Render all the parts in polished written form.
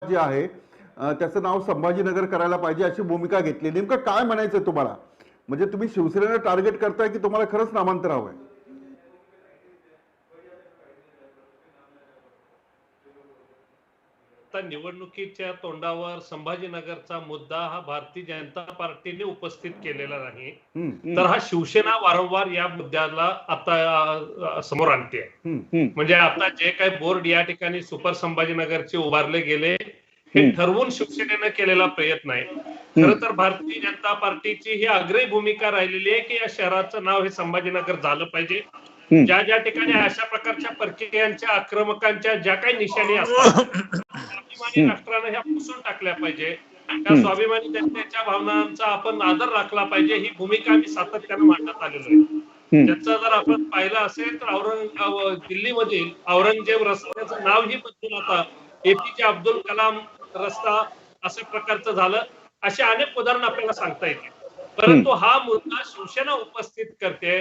जे आहे त्याचं नाव संभाजीनगर करायला पाहिजे अशी भूमिका घेतली. नेमकं काय म्हणायचं तुम्हाला? म्हणजे तुम्ही शिवसेनेला टार्गेट करताय की तुम्हाला खरंच नामांतर हवंय? आता निवडणुकीच्या तोंडावर संभाजीनगरचा मुद्दा हा भारतीय जनता पार्टीने उपस्थित केलेला नाही, तर हा शिवसेना वारंवार या मुद्द्याला आता समोर आणते. म्हणजे आता जे काही बोर्ड या ठिकाणी सुपर संभाजीनगरचे उभारले गेले हे ठरवून शिवसेनेनं केलेला प्रयत्न आहे. खरं तर भारतीय जनता पार्टीची ही आग्रही भूमिका राहिलेली आहे की या शहराचं नाव हे संभाजीनगर झालं पाहिजे. ज्या ज्या ठिकाणी अशा प्रकारच्या परकीयांच्या आक्रमकांच्या ज्या काही निशाणी असतात स्वाभिमानी राष्ट्राने ह्या पुसून टाकल्या पाहिजे. त्या स्वाभिमानी जनतेच्या भावनांचा आपण आदर राखला पाहिजे, ही भूमिका आम्ही सातत्याने मांडत आलेलो आहे. त्याचं जर आपण पाहिलं असेल तर दिल्लीमधील औरंगजेब रस्त्याचं नावही बदलून आता एपीजे अब्दुल कलाम रस्ता अशा प्रकारचं झालं. अशी अनेक उदाहरणं आपल्याला सांगता येतील. परंतु हा मुद्दा शिवसेना उपस्थित करते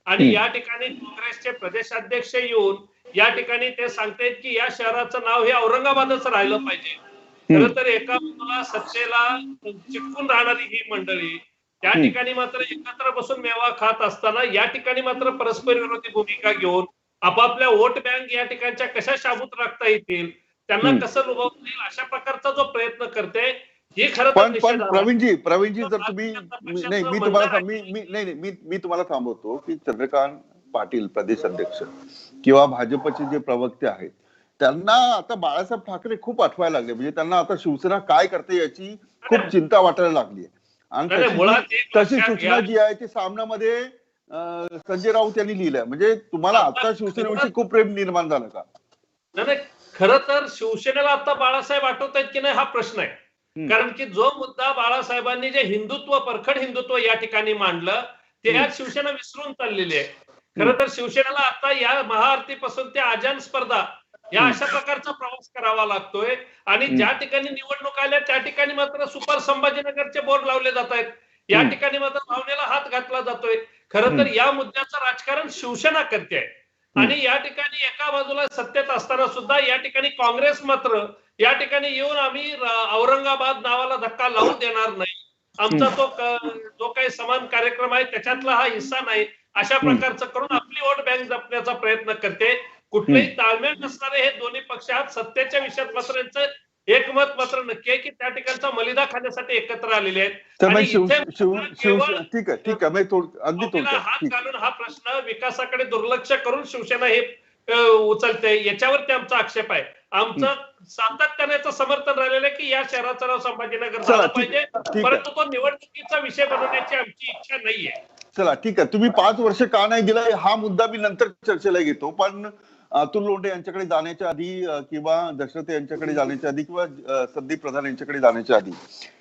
आणि या ठिकाणी काँग्रेसचे प्रदेशाध्यक्ष येऊन या ठिकाणी ते सांगतायत की या शहराचं नाव हे औरंगाबादच राहिलं पाहिजे. खरं तर एका बाजूला सत्तेला चिटकून राहणारी ही मंडळी त्या ठिकाणी मात्र एकत्र बसून मेवा खात असताना या ठिकाणी मात्र परस्पर विरोधी भूमिका घेऊन आपापल्या वोट बँक या ठिकाणच्या कशा शाबूत राखता येतील, त्यांना कसं लुभावता येईल अशा प्रकारचा जो प्रयत्न करते हे खरं तर पण प्रवीणजी जर तुम्ही नाही मी तुम्हाला थांबवतो की चंद्रकांत पाटील प्रदेश अध्यक्ष किंवा भाजपचे जे प्रवक्ते आहेत त्यांना आता बाळासाहेब ठाकरे खूप आठवायला लागले. म्हणजे त्यांना आता शिवसेना काय करते याची खूप चिंता वाटायला लागली आहे. आणि तशी सूचना जी आहे ती सामनामध्ये संजय राऊत यांनी लिहिलंय. म्हणजे तुम्हाला आता शिवसेनेविषयी खूप प्रेम निर्माण झालं का? नाही, खरं तर शिवसेनेला आता बाळासाहेब आठवत आहेत की नाही हा प्रश्न आहे. कारण की जो मुद्दा बाळासाहेबांनी जे हिंदुत्व, परखड हिंदुत्व या ठिकाणी मांडलं ते आज शिवसेना विसरून चाललेली आहे. खरं तर शिवसेनेला आता या महाआरतीपासून ते आजान स्पर्धा या अशा प्रकारचा प्रवास करावा लागतोय. आणि ज्या ठिकाणी निवडणूक आल्या त्या ठिकाणी मात्र सुपर संभाजीनगरचे बोर्ड लावले जात आहेत. या ठिकाणी मात्र भावनेला हात घातला जातोय. खरं तर या मुद्द्याचं राजकारण शिवसेना करते आणि या ठिकाणी एका बाजूला सत्तेत असताना सुद्धा या ठिकाणी काँग्रेस मात्र या ठिकाणी येऊन आम्ही औरंगाबाद नावाला धक्का लावू देणार नाही, आमचा तो जो काही समान कार्यक्रम आहे त्याच्यातला हा हिस्सा नाही, अशा प्रकारचं करून आपली वोट बँक जपण्याचा प्रयत्न करते. कुठलेही ताळमेळ नसणारे हे दोन्ही पक्ष आहेत. सत्तेच्या विषयात मात्र यांचं एकमत मात्र नक्की आहे की त्या ठिकाणचा मलिदा खाण्यासाठी एकत्र आलेले आहेत. हात घालून हा प्रश्न विकासाकडे दुर्लक्ष करून शिवसेना हे उचलते याच्यावरती आमचा आक्षेप आहे. आमचं सातत्याने समर्थन राहिलेलं आहे की या शहराचं नाव संभाजीनगर झालं पाहिजे, परंतु तो निवडणुकीचा विषय बनवण्याची आमची इच्छा नाहीये. चला ठीक आहे, तुम्ही 5 वर्ष का नाही दिलाय हा मुद्दा मी नंतर चर्चेला घेतो. पण अतुल लोंढे यांच्याकडे जाण्याच्या आधी किंवा दशरथ यांच्याकडे जाण्याच्या आधी किंवा संदीप प्रधान यांच्याकडे जाण्याच्या आधी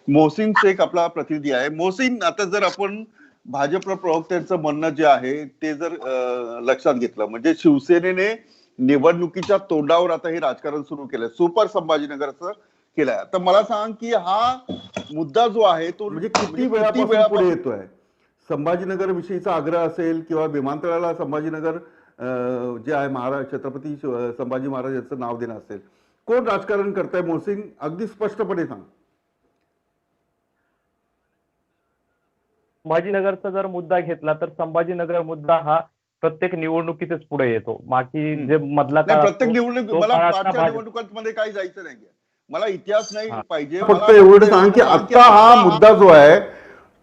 मोहसिन शेख आपला प्रतिनिधी आहे. मोहसिन, आता जर आपण भाजप प्रवक्त्यांचं म्हणणं जे आहे ते जर लक्षात घेतलं म्हणजे शिवसेनेने निवडणुकीच्या तोंडावर आता हे राजकारण सुरू केलंय, सुपर संभाजीनगरचं केलंय. तर मला सांग की हा मुद्दा जो आहे तो म्हणजे किती वेळा पुढे येतोय? संभाजीनगर विषयीचा आग्रह असेल किंवा विमानतळाला संभाजीनगर जे आहे छत्रपती संभाजी महाराज याचं नाव देणं असेल, कोण राजकारण करताय? मोहसिन, अगदी स्पष्टपणे सांग. संभाजीनगरचा जर मुद्दा घेतला तर संभाजीनगर मुद्दा हा प्रत्येक निवडणुकीतच पुढे येतो. बाकी जे मधला प्रत्येक निवडणूक मला निवडणुकांमध्ये काही जायचं नाहीये, मला इतिहास नाही पाहिजे. फक्त एवढं सांग की आता हा मुद्दा जो आहे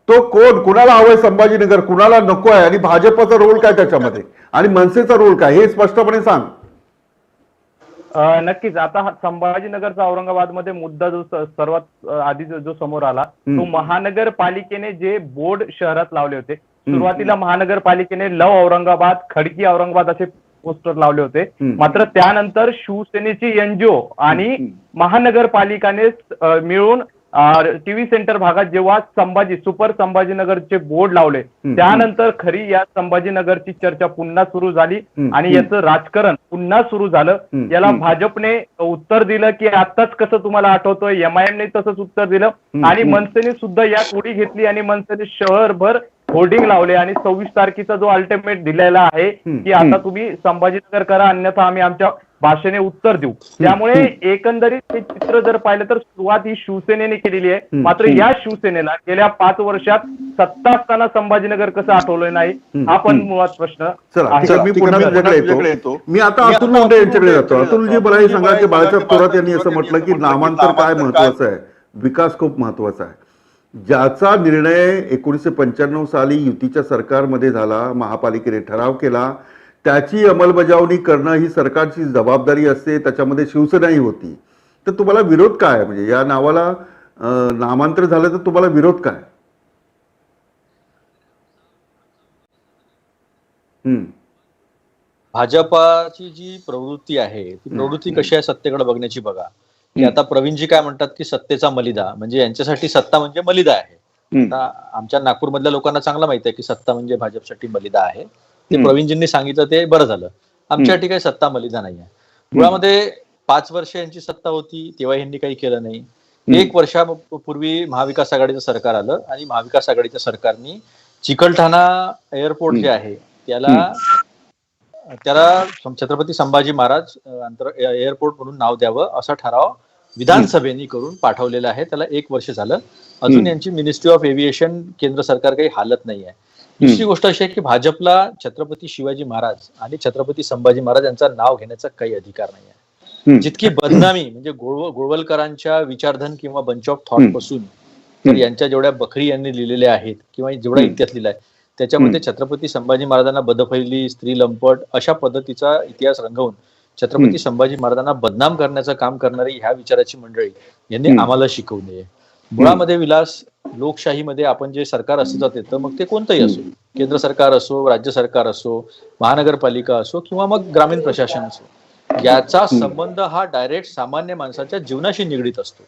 तो कुणाला हवंय संभाजीनगर, कुणाला नको आहे, आणि भाजपचा रोल काय त्याच्यामध्ये आणि मनसेचा रोल काय हे स्पष्टपणे सांग. नक्कीच. आता संभाजीनगरचा औरंगाबादमध्ये मुद्दा जो सर्वात आधी जो समोर आला तो महानगरपालिकेने जे बोर्ड शहरात लावले होते. सुरुवातीला महानगरपालिकेने लव औरंगाबाद, खडकी औरंगाबाद असे पोस्टर लावले होते. मात्र त्यानंतर शिवसेनेची एनजीओ आणि महानगरपालिकाने मिळून टीव्ही सेंटर भागात जेव्हा सुपर संभाजीनगरचे बोर्ड लावले त्यानंतर खरी या संभाजीनगरची चर्चा पुन्हा सुरू झाली आणि याचं राजकारण पुन्हा सुरू झालं. याला भाजपने उत्तर दिलं की आताच कसं तुम्हाला आठवतोय, एमआयएमने तसंच उत्तर दिलं आणि मनसेने सुद्धा यात उडी घेतली आणि मनसेने शहरभर होर्डिंग लावले आणि 26 तारखेचा जो अल्टिमेट दिलेला आहे की आता तुम्ही संभाजीनगर करा अन्यथा आम्ही आमच्या भाषेने उत्तर देऊ. त्यामुळे एकंदरीत हे चित्र जर पाहिलं तर सुरुवात ही शिवसेनेने केलेली आहे. मात्र या शिवसेनेला गेल्या 5 वर्षात सत्ता असताना संभाजीनगर कसं आठवलं नाही, हा पण मुळात प्रश्न आहे. मी पुन्हा तुझ्याकडे येतो. मी आता अतुल लोंढे यांच्याकडे जातो. अतुलजी, मला हे सांगा की बाळासाहेब थोरात यांनी असं म्हटलं की नामांतर काय महत्वाचं आहे, विकास खूप महत्वाचा आहे. ज्याचा निर्णय 1995 साली युतीच्या सरकारमध्ये झाला, महापालिकेने ठराव केला, त्याची अंमलबजावणी करणं ही सरकारची जबाबदारी असते. त्याच्यामध्ये शिवसेनाही होती. तर तुम्हाला विरोध काय आहे? म्हणजे या नावाला नामांतर झालं तर तुम्हाला विरोध काय? भाजपाची जी प्रवृत्ती आहे ती प्रवृत्ती कशी आहे सत्तेकडे बघण्याची बघा. की आता प्रवीणजी काय म्हणतात की सत्तेचा मलिदा, म्हणजे यांच्यासाठी सत्ता म्हणजे मलिदा आहे. आता आमच्या नागपूरमधल्या लोकांना चांगलं माहिती आहे की सत्ता म्हणजे भाजपसाठी मलिदा आहे. ते प्रवीणजींनी सांगितलं ते बरं झालं. आमच्या ठिकाणी सत्ता मलिदा नाही आहे. मुळामध्ये 5 वर्ष यांची सत्ता होती तेव्हा यांनी काही केलं नाही. 1 वर्षापूर्वी महाविकास आघाडीचं सरकार आलं आणि महाविकास आघाडीच्या सरकारने चिकलठाणा एअरपोर्ट जे आहे त्याला छत्रपती संभाजी महाराज एअरपोर्ट म्हणून नाव द्यावं असा ठराव विधानसभेने करून पाठवलेला आहे. त्याला 1 वर्ष झालं. अजून यांची मिनिस्ट्री ऑफ एव्हिएशन केंद्र सरकार काही हालत नाही आहे. दुसरी गोष्ट अशी आहे की भाजपला छत्रपती शिवाजी महाराज आणि छत्रपती संभाजी महाराज यांचं नाव घेण्याचा काही अधिकार नाही आहे. जितकी बदनामी म्हणजे गोळवलकरांच्या विचारधन किंवा बंच ऑफ थॉट पासून तर यांच्या जेवढ्या बखरी यांनी लिहिलेल्या आहेत किंवा जेवढा इतिहास लिहिलाय त्याच्यामध्ये छत्रपती संभाजी महाराजांना बदफैली, स्त्री लंपट अशा पद्धतीचा इतिहास रंगवून छत्रपती संभाजी महाराजांना बदनाम करण्याचं काम करणारी ह्या विचाराची मंडळी यांनी आम्हाला शिकवू नये. मुळामध्ये विलास, लोकशाहीमध्ये आपण जे सरकार अस्तित्वात येतं मग ते कोणतंही असो, केंद्र सरकार असो, राज्य सरकार असो, महानगरपालिका असो किंवा मग ग्रामीण प्रशासन असो, याचा संबंध हा डायरेक्ट सामान्य माणसाच्या जीवनाशी निगडीत असतो.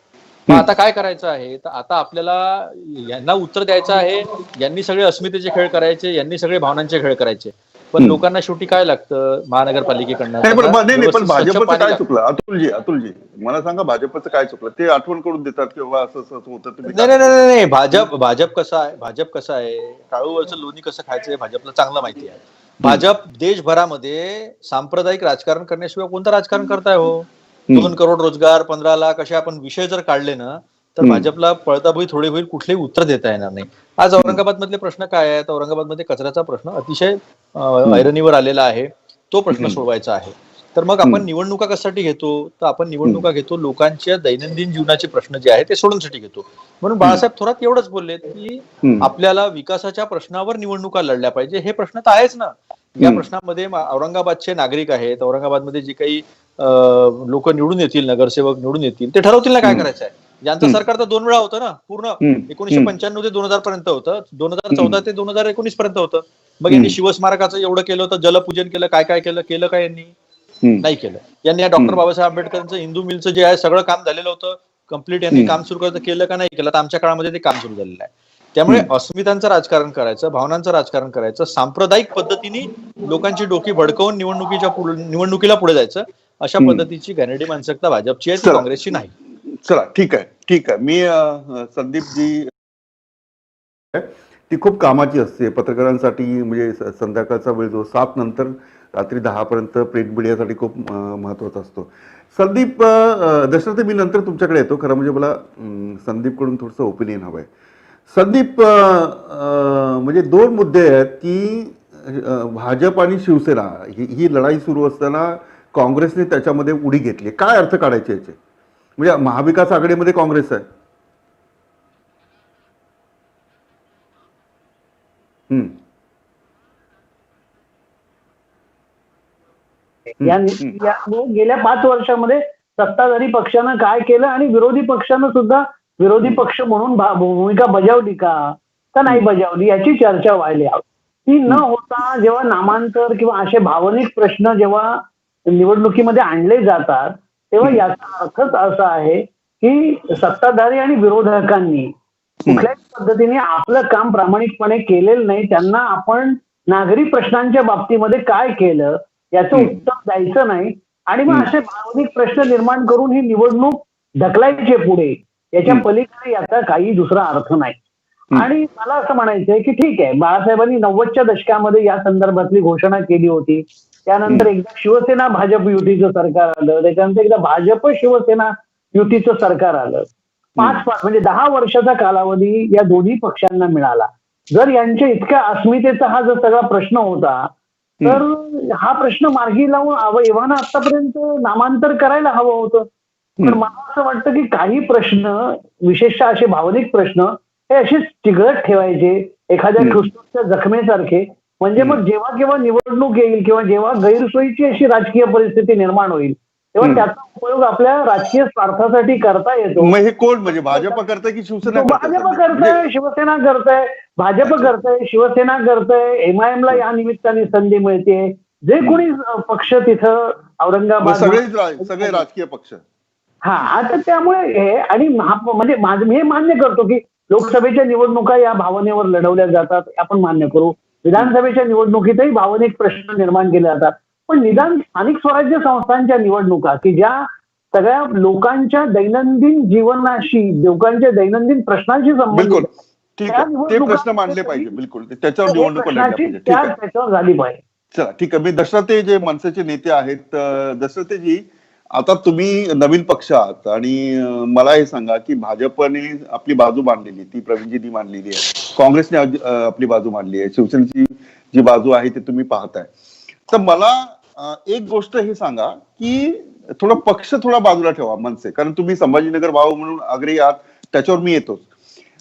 मग आता काय करायचं आहे, तर आता आपल्याला यांना उत्तर द्यायचं आहे. यांनी सगळे अस्मितेचे खेळ करायचे, यांनी सगळे भावनांचे खेळ करायचे. पण लोकांना शेवटी काय लागतं महानगरपालिकेकडनं. पण भाजपचं काय चुकलं अतुलजी मला सांगा, भाजपचं काय चुकलं ते आठवण करून देतात किंवा असं होतं. नाही, भाजप कसं आहे, टाळूवरचं लोणी कसं खायचं हे भाजपला चांगलं माहिती आहे. भाजप देशभरामध्ये सांप्रदायिक राजकारण करण्याशिवाय कोणतं राजकारण करताय हो. 2 करोड रोजगार, 15 लाख असे आपण विषय जर काढले ना तर भाजपला पळता भुई थोडे होईल कुठलेही उत्तर देता येणार नाही. आज औरंगाबाद मधले प्रश्न काय आहेत? औरंगाबादमध्ये कचऱ्याचा प्रश्न अतिशय ऐरणीवर आलेला आहे. तो प्रश्न सोडवायचा आहे. तर मग आपण निवडणुका कशासाठी घेतो, तर आपण निवडणुका घेतो लोकांच्या दैनंदिन जीवनाचे प्रश्न जे आहे ते सोडवण्यासाठी घेतो. म्हणून बाळासाहेब थोरात एवढंच बोललेत की आपल्याला विकासाच्या प्रश्नावर निवडणुका लढल्या पाहिजे. हे प्रश्न तर आहेच ना. या प्रश्नामध्ये औरंगाबादचे नागरिक आहेत, औरंगाबादमध्ये जे काही लोक निवडून येतील, नगरसेवक निवडून येतील, ते ठरवतील ना काय करायचं आहे. यांचं सरकार तर 2 वेळा होतं ना, पूर्ण 1995 ते 2000 पर्यंत होतं, 2014 ते 2019 पर्यंत होतं. मग यांनी शिवस्मारकाचं एवढं केलं होतं, जलपूजन केलं, काय केलं काय यांनी नाही केलं. यांनी डॉक्टर बाबासाहेब आंबेडकरांचं हिंदू मिलचं जे आहे सगळं काम झालेलं होतं कम्प्लीट, यांनी काम सुरू केलं का नाही केलं. तर आमच्या काळामध्ये ते काम सुरू झालेलं आहे. त्यामुळे अस्मितांचं राजकारण करायचं, भावनांचं राजकारण करायचं, सांप्रदायिक पद्धतीने लोकांची डोकी भडकवून निवडणुकीला पुढे जायचं, अशा पद्धतीची घाणेरडी मानसिकता भाजपची आहे, ती काँग्रेसची नाही. चला ठीक आहे. मी संदीपजी, ती खूप कामाची असते पत्रकारांसाठी. म्हणजे संध्याकाळचा वेळ जो 7 नंतर रात्री 10 पर्यंत प्रिंट मीडियासाठी खूप महत्वाचा असतो. संदीप दशरथ, मी नंतर तुमच्याकडे येतो. खरं म्हणजे मला संदीपकडून थोडंसं ओपिनियन हवं आहे. संदीप, म्हणजे 2 मुद्दे आहेत की भाजप आणि शिवसेना ही लढाई सुरू असताना काँग्रेसने त्याच्यामध्ये उडी घेतली. काय अर्थ काढायचे याचे? म्हणजे महाविकास आघाडीमध्ये काँग्रेस आहे. गेल्या 5 वर्षामध्ये सत्ताधारी पक्षानं काय केलं आणि विरोधी पक्षानं सुद्धा विरोधी पक्ष म्हणून भूमिका बजावली का नाही बजावली याची चर्चा व्हायली. ती न होता जेव्हा नामांतर किंवा असे भावनिक प्रश्न जेव्हा निवडणुकीमध्ये आणले जातात तेव्हा याचा अर्थच असा आहे की सत्ताधारी आणि विरोधकांनी कुठल्याही पद्धतीने आपलं काम प्रामाणिकपणे केलेलं नाही. त्यांना आपण नागरी प्रश्नांच्या बाबतीमध्ये काय केलं याचं उत्तर द्यायचं नाही आणि मग असे भावनिक प्रश्न निर्माण करून ही निवडणूक ढकलायचे पुढे. याच्या पलीकडे याचा काही दुसरा अर्थ नाही. आणि मला असं म्हणायचंय की ठीक आहे, बाळासाहेबांनी 90च्या दशकामध्ये या संदर्भातली घोषणा केली होती. त्यानंतर एकदा शिवसेना भाजप युतीचं सरकार आलं, त्याच्यानंतर एकदा भाजप शिवसेना युतीचं सरकार आलं. 5 म्हणजे 10 वर्षाचा कालावधी या दोन्ही पक्षांना मिळाला. जर यांच्या इतक्या अस्मितेचा हा जर सगळा प्रश्न होता, तर हा प्रश्न मार्गी लावून अवयवानं आतापर्यंत नामांतर करायला हवं होतं. पण मला असं वाटतं की काही प्रश्न, विशेषतः असे भावनिक प्रश्न, हे असेच चिघळत ठेवायचे एखाद्या ठुसठुसच्या जखमेसारखे. म्हणजे मग जेव्हा केव्हा निवडणूक येईल किंवा जेव्हा गैरसोयीची अशी राजकीय परिस्थिती निर्माण होईल, तेव्हा त्याचा उपयोग आपल्या राजकीय स्वार्थासाठी करता येतो. मग हे कोण, म्हणजे भाजप करताय की शिवसेना भाजप करताय, शिवसेना करताय, भाजप करताय, शिवसेना करताय, MIM ला या निमित्ताने संधी मिळते. जे कोणी पक्ष तिथं औरंगाबाद, सगळे राजकीय पक्ष. हा, आता त्यामुळे हे आणि म्हणजे मी हे मान्य करतो की लोकसभेच्या निवडणुका या भावनेवर लढवल्या जातात, आपण मान्य करू. विधानसभेच्या निवडणुकीतही भावनिक प्रश्न निर्माण केले जातात. पण निदान स्थानिक स्वराज्य संस्थांच्या निवडणुका, की ज्या सगळ्या लोकांच्या दैनंदिन जीवनाशी, लोकांच्या दैनंदिन प्रश्नांशी संबंधित, ठीक आहे, ते प्रश्न मांडले पाहिजे. बिलकुल, त्याच्यावर निवडणूक त्याच्यावर झाली पाहिजे. चला ठीक आहे. मी दशरथे जे मनसेचे नेते आहेत, दशरथेजी, आता तुम्ही नवीन पक्ष आहात आणि मला हे सांगा की भाजपने आपली बाजू मांडलेली, ती प्रवीणजींनी मांडलेली आहे, काँग्रेसने आपली बाजू मांडली आहे, शिवसेनेची जी बाजू आहे ती तुम्ही पाहताय. तर मला एक गोष्ट हे सांगा की थोडा पक्ष थोडा बाजूला ठेवा मनसे, कारण तुम्ही संभाजीनगर भाऊ म्हणून आग्रही आहात, त्याच्यावर मी येतोच.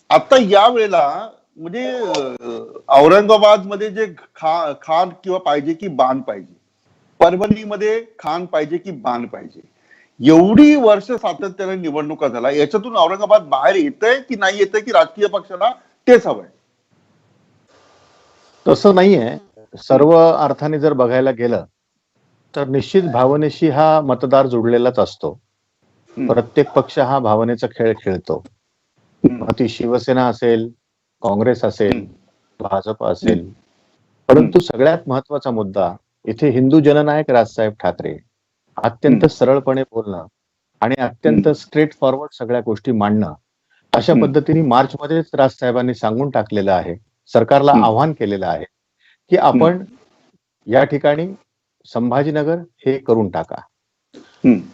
आता या वेळेला म्हणजे औरंगाबाद मध्ये जे खान किंवा पाहिजे की बाण पाहिजे, परभणीमध्ये खान पाहिजे की बाण पाहिजे, एवढी वर्ष सातत्याने निवडणुका झाला, याच्यातून औरंगाबाद बाहेर येतंय की नाही येतंय, की राजकीय पक्षाला तेच हवंय? तसं नाहीये. सर्व अर्थाने जर बघायला गेलं तर निश्चित भावनेशी हा मतदार जुडलेलाच असतो. प्रत्येक पक्ष हा भावनेचा खेळ खेळतो. मग ती शिवसेना असेल, काँग्रेस असेल, भाजप असेल. परंतु सगळ्यात महत्वाचा मुद्दा इथे हिंदू जननायक राजसाहेब ठाकरे अत्यंत सरळपणे बोलणं आणि अत्यंत स्ट्रेट फॉरवर्ड सगळ्या गोष्टी मांडणं, अशा पद्धतीने मार्च मध्येच राजसाहेबांनी सांगून टाकलेलं आहे, सरकारला आव्हान केलेलं आहे की आपण या ठिकाणी संभाजीनगर हे करून टाका.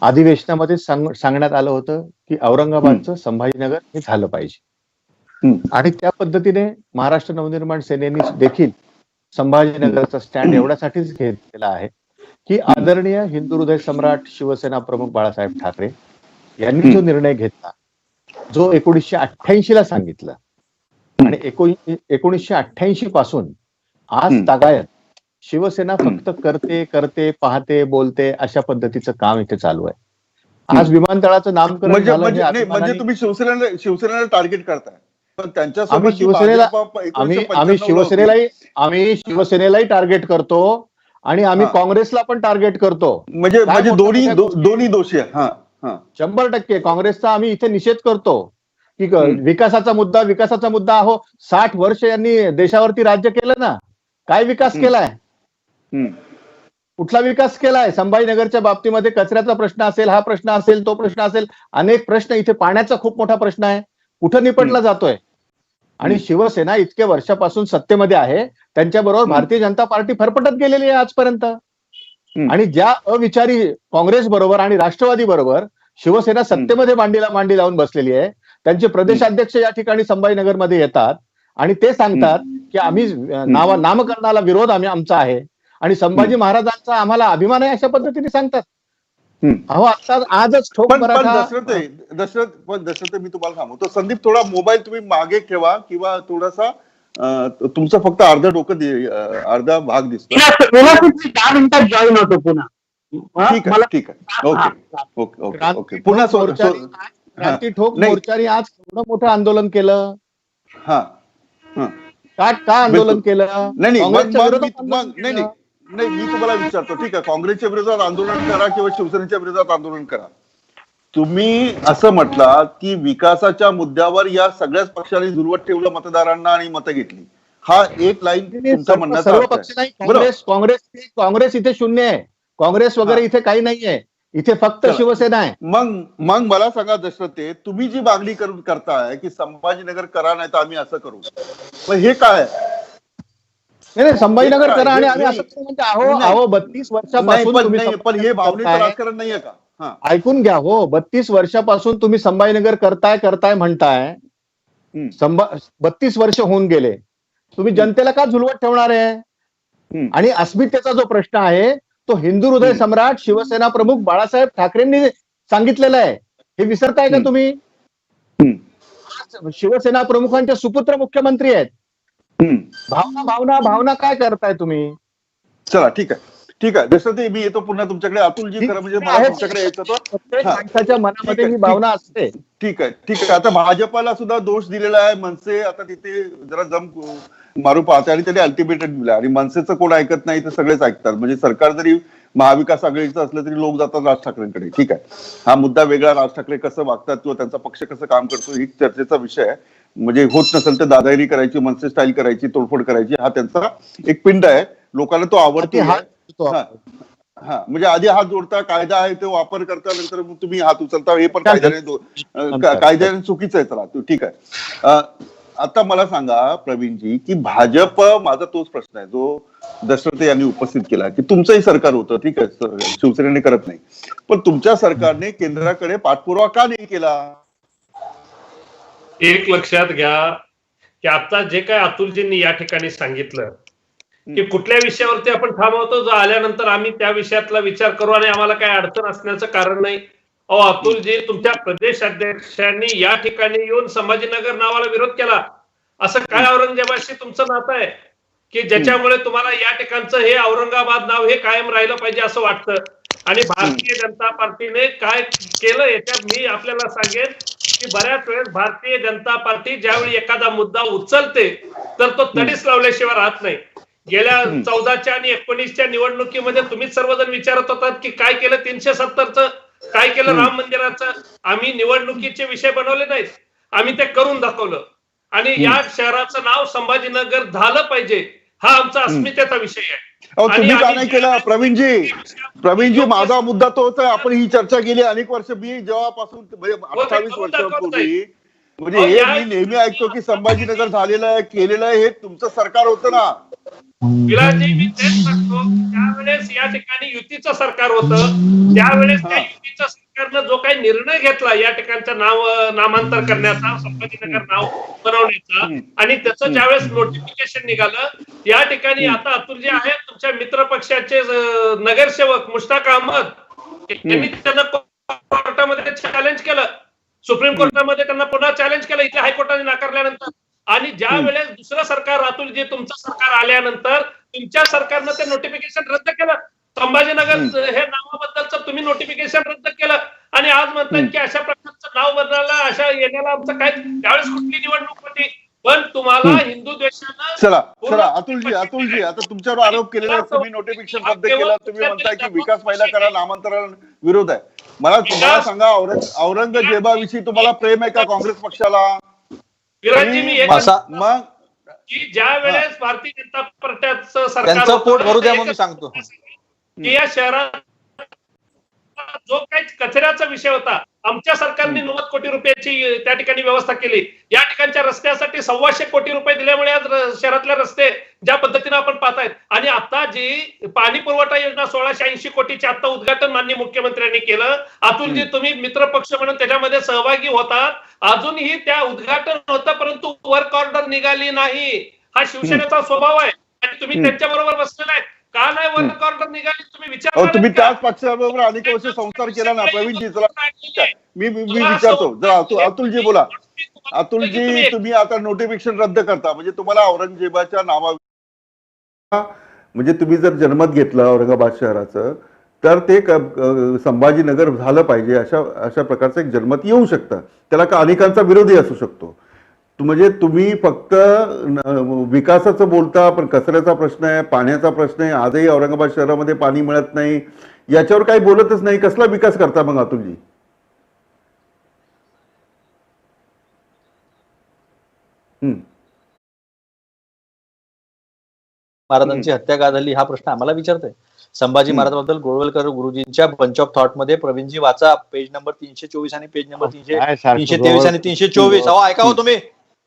अधिवेशनामध्ये सांगण्यात आलं होतं की औरंगाबादचं संभाजीनगर हे झालं पाहिजे. आणि त्या पद्धतीने महाराष्ट्र नवनिर्माण सेनेने देखील संभाजीनगरचा स्टँड एवढ्यासाठीच घेतलेला आहे की आदरणीय हिंदू हृदय सम्राट शिवसेना प्रमुख बाळासाहेब ठाकरे यांनी जो निर्णय घेतला, जो 1988 ला सांगितलं, आणि 1988 पासून आज तागायत शिवसेना फक्त करते करते पाहते बोलते अशा पद्धतीचं काम इथे चालू आहे. आज विमानतळाचं नामकरण म्हणजे तुम्ही शिवसेनेला टार्गेट करताय, पण आम्ही शिवसेनेलाही टार्गेट करतो आणि आम्ही काँग्रेसला पण टार्गेट करतो. म्हणजे दोन्ही दोषी आहे. 100% काँग्रेसचा आम्ही इथे निषेध करतो की विकासाचा मुद्दा अहो 60 वर्ष यांनी देशावरती राज्य केलं ना, काय विकास केलाय? कुठला विकास केलाय? संभाजीनगरच्या बाबतीमध्ये कचऱ्याचा प्रश्न असेल, हा प्रश्न असेल, तो प्रश्न असेल, अनेक प्रश्न. इथे पाण्याचा खूप मोठा प्रश्न आहे, कुठं निपटला जातोय? आणि शिवसेना इतक्या वर्षापासून सत्तेमध्ये आहे, त्यांच्याबरोबर भारतीय जनता पार्टी फरफटत गेलेली आहे आजपर्यंत. आणि ज्या अविचारी काँग्रेस बरोबर आणि राष्ट्रवादी बरोबर शिवसेना सत्तेमध्ये मांडी लावून बसलेली आहे, त्यांचे प्रदेशाध्यक्ष या ठिकाणी संभाजीनगरमध्ये येतात आणि ते सांगतात की आम्ही नामकरणाला विरोध आमचा आहे आणि संभाजी महाराजांचा आम्हाला अभिमान आहे, अशा पद्धतीने सांगतात. अहो आता आजच ठोक दशरथ मी तुम्हाला सांगतो, संदीप थोडा मोबाईल तुम्ही मागे ठेवा किंवा थोडासा तुमचं फक्त अर्ध डोकं अर्धा भाग दिसतो. 10 मिनिटात जॉईन होतो पुन्हा. ठीक आहे. ओके. पुन्हा क्रांती ठोक मोर्चाने आज एवढं मोठं आंदोलन केलं. का आंदोलन केलं? नाही, मी तुम्हाला विचारतो, ठीक आहे, काँग्रेसच्या विरोधात आंदोलन करा किंवा शिवसेनेच्या विरोधात आंदोलन करा. तुम्ही असं म्हटलं की विकासाच्या मुद्द्यावर या सगळ्याच पक्षांनी झुलवत ठेवलं मतदारांना आणि मतं घेतली. हा एक लाईन तुमचा म्हणण्याचा सर्व पक्ष नाही. काँग्रेस इथे शून्य आहे. काँग्रेस वगैरे इथे काही नाहीये. इथे फक्त चला. शिवसेना आहे. मग मला सांगा दशरथे, तुम्ही जी मागणी करताय की संभाजीनगर करा नाही तर आम्ही असं करू, मग हे काय? नाही, संभाजीनगर हे करा काय? आणि आम्ही हे- असं करू म्हणजे अहो 32 वर्षापासून तुम्ही पण हे भावनेचं करताय. राजकारण नाहीये का? हा. ऐकून घ्या हो, 32 वर्षापासून तुम्ही संभाजीनगर करताय म्हणताय. हम्म. 32 वर्ष होऊन गेले. तुम्ही जनतेला का झुलवत ठेवणार आहे? हम्म. आणि अस्मितेचा जो प्रश्न आहे तो हिंदू हृदय सम्राट शिवसेना प्रमुख बाळासाहेब ठाकरेंनी सांगितलेला आहे. हे विसरताय का तुम्ही? शिवसेना प्रमुखांचे सुपुत्र मुख्यमंत्री आहेत. भावना भावना भावना काय करताय तुम्ही? चला ठीक आहे दशरथे, मी येतो पुन्हा तुमच्याकडे. अतुलजी खरं म्हणजे मला तुमच्याकडे यायचं होतं. प्रत्येक हा. माणसाच्या मनामध्ये ठीक ही आहे, भावना असते. ठीक आहे. आता भाजपाला सुद्धा दोष दिलेला आहे. मनसे आता तिथे जरा जम मारू पाहते आणि त्यांनी अल्टिमेटम दिला आणि मनसेचं कोण ऐकत नाही तर सगळेच ऐकतात. म्हणजे सरकार जरी महाविकास आघाडीचं असलं तरी लोक जातात राज ठाकरेंकडे. ठीक आहे, हा मुद्दा वेगळा. राज ठाकरे कसं वागतात किंवा त्यांचा पक्ष कसं काम करतो ही चर्चेचा विषय आहे. म्हणजे होत नसेल तर दादागिरी करायची, मनसे स्टाईल करायची, तोडफोड करायची, हा त्यांचा एक पिंड आहे. लोकांना तो आवडतो. हा, म्हणजे आधी हात जोडता, कायदा आहे तो वापर करता, नंतर मग तुम्ही हात उचलता, हे पण कायद्याने चुकीचं आहे. चला ठीक आहे. आता मला सांगा प्रवीणजी की भाजप, माझा तोच प्रश्न आहे जो दशरथ यांनी उपस्थित केला की तुमचंही सरकार होतं, ठीक आहे, शिवसेनेने करत नाही, पण तुमच्या सरकारने केंद्राकडे पाठपुरावा का नाही केला? एक लक्षात घ्या की आता जे काय अतुलजींनी या ठिकाणी सांगितलं की कुठल्या विषयावरती आपण थांबवतो, जो आल्यानंतर आम्ही त्या विषयातला विचार करू आणि आम्हाला काही अडचण असण्याचं कारण नाही. अतुलजी, तुमच्या प्रदेश अध्यक्षांनी या ठिकाणी येऊन संभाजीनगर नावाला विरोध केला. असं काय औरंगजेबाशी तुमचं नातं आहे की ज्याच्यामुळे तुम्हाला या ठिकाणचं हे औरंगाबाद नाव हे कायम राहिलं पाहिजे असं वाटतं? आणि भारतीय जनता पार्टीने काय केलं याच्यात मी आपल्याला सांगेन की बऱ्याच वेळेस भारतीय जनता पार्टी ज्यावेळी एखादा मुद्दा उचलते तर तो तडीच लावल्याशिवाय राहत नाही. गेल्या 14च्या आणि 19च्या निवडणुकीमध्ये तुम्हीच सर्वजण विचारत होतात की काय केलं 370चं, काय केलं राम मंदिराचं. आम्ही निवडणुकीचे विषय बनवले नाहीत, आम्ही ते करून दाखवलं. आणि या शहराचं नाव संभाजीनगर झालं पाहिजे हा आमचा अस्मितेचा विषय आहे. तुम्ही का नाही केलं प्रवीणजी? माझा मुद्दा तोच आहे. आपण ही चर्चा गेली अनेक वर्ष, मी जेव्हापासून 28 वर्षापूर्वी, म्हणजे हे मी नेहमी ऐकतो की संभाजीनगर झालेलं आहे, केलेलं आहे, हे तुमचं सरकार होतं ना. विलासजी, मी तेच सांगतो, त्यावेळेस या ठिकाणी युतीचं सरकार होतं, त्यावेळेस त्या युतीच्या सरकारनं जो काही निर्णय घेतला या ठिकाणचं नामांतर करण्याचा, संभाजीनगर नाव बनवण्याचा, आणि त्याचं ज्यावेळेस नोटिफिकेशन निघालं, या ठिकाणी आता अतुलजी आहेत तुमच्या मित्र पक्षाचे नगरसेवक मुश्ताक अहमद यांनी त्यांना कोर्टामध्ये चॅलेंज केलं, सुप्रीम कोर्टामध्ये त्यांना पुन्हा चॅलेंज केलं इथल्या हायकोर्टाने नाकारल्यानंतर. आणि ज्या वेळेस दुसरं सरकार अतुलजी तुमचं सरकार आल्यानंतर तुमच्या सरकारनं ते नोटिफिकेशन रद्द केलं. संभाजीनगर हे नावाबद्दलचं तुम्ही नोटिफिकेशन रद्द केलं आणि आज म्हणतात की अशा प्रकारचं नाव बदलायला, अशा येण्याला आमचं काय, त्यावेळेस कुठली निवडणूक होती? पण तुम्हाला हिंदू द्वेषानं. चला अतुलजी, आता तुमच्यावर आरोप केलेला आहे, तुम्ही नोटिफिकेशन रद्द केलं, तुम्ही म्हणताय की विकास पहिला करा, नामांतरण विरोध आहे. मला सांगा, औरंगजेबाविषयी तुम्हाला प्रेम आहे का काँग्रेस पक्षाला? विराटजी, मी मग की ज्या वेळेस भारतीय जनता पार्टीचं सरकार, त्यांचं पोट भरू द्या म्हणून सांगतो की या शहरात जो काही कचऱ्याचा विषय होता, आमच्या सरकारने 90 कोटी रुपयाची त्या ठिकाणी व्यवस्था केली. या ठिकाणच्या रस्त्यासाठी 125 कोटी रुपये दिल्यामुळे आज शहरातले रस्ते ज्या पद्धतीने आपण पाहतायत. आणि आता जी पाणी पुरवठा योजना 1680 कोटीचे आता उद्घाटन माननीय मुख्यमंत्र्यांनी केलं. अतुलजी, तुम्ही मित्र पक्ष म्हणून त्याच्यामध्ये सहभागी होतात, अजूनही त्या उद्घाटन होतं परंतु वर्क ऑर्डर निघाली नाही. हा शिवसेनेचा स्वभाव आहे आणि तुम्ही त्यांच्याबरोबर बसलेला आहे. का नाही वर्क ऑर्डर निघाली? तुम्ही विचार, तुम्ही त्याच पक्षाबरोबर अनेक वर्ष संसार केला ना प्रवीणजी. चला मी विचारतो, जरा अतुलजी बोला. अतुलजी, तुम्ही आता नोटिफिकेशन रद्द करता म्हणजे तुम्हाला औरंगजेबाच्या नावा, म्हणजे तुम्ही जर जनमत घेतलं औरंगाबाद शहराचं तर ते संभाजीनगर झालं पाहिजे अशा प्रकारचं एक जनमत येऊ शकतं. त्याला का अनेकांचा विरोधी असू शकतो. म्हणजे तुम्ही फक्त विकासाचं बोलता, पण कचऱ्याचा प्रश्न आहे, पाण्याचा प्रश्न आहे, आजही औरंगाबाद शहरामध्ये पाणी मिळत नाही, याच्यावर काही बोलतच नाही. कसला विकास करता मग अतुलजी? महाराजांची हत्या का झाली हा प्रश्न आम्हाला विचारतोय. संभाजी महाराजांबद्दल गोळवलकर गुरुजींच्या बंच ऑफ थॉट मध्ये प्रवीणजी वाचा, पेज नंबर 324 आणि पेज नंबर काय सारखं 323 आणि 324. अहो ऐका हो तुम्ही,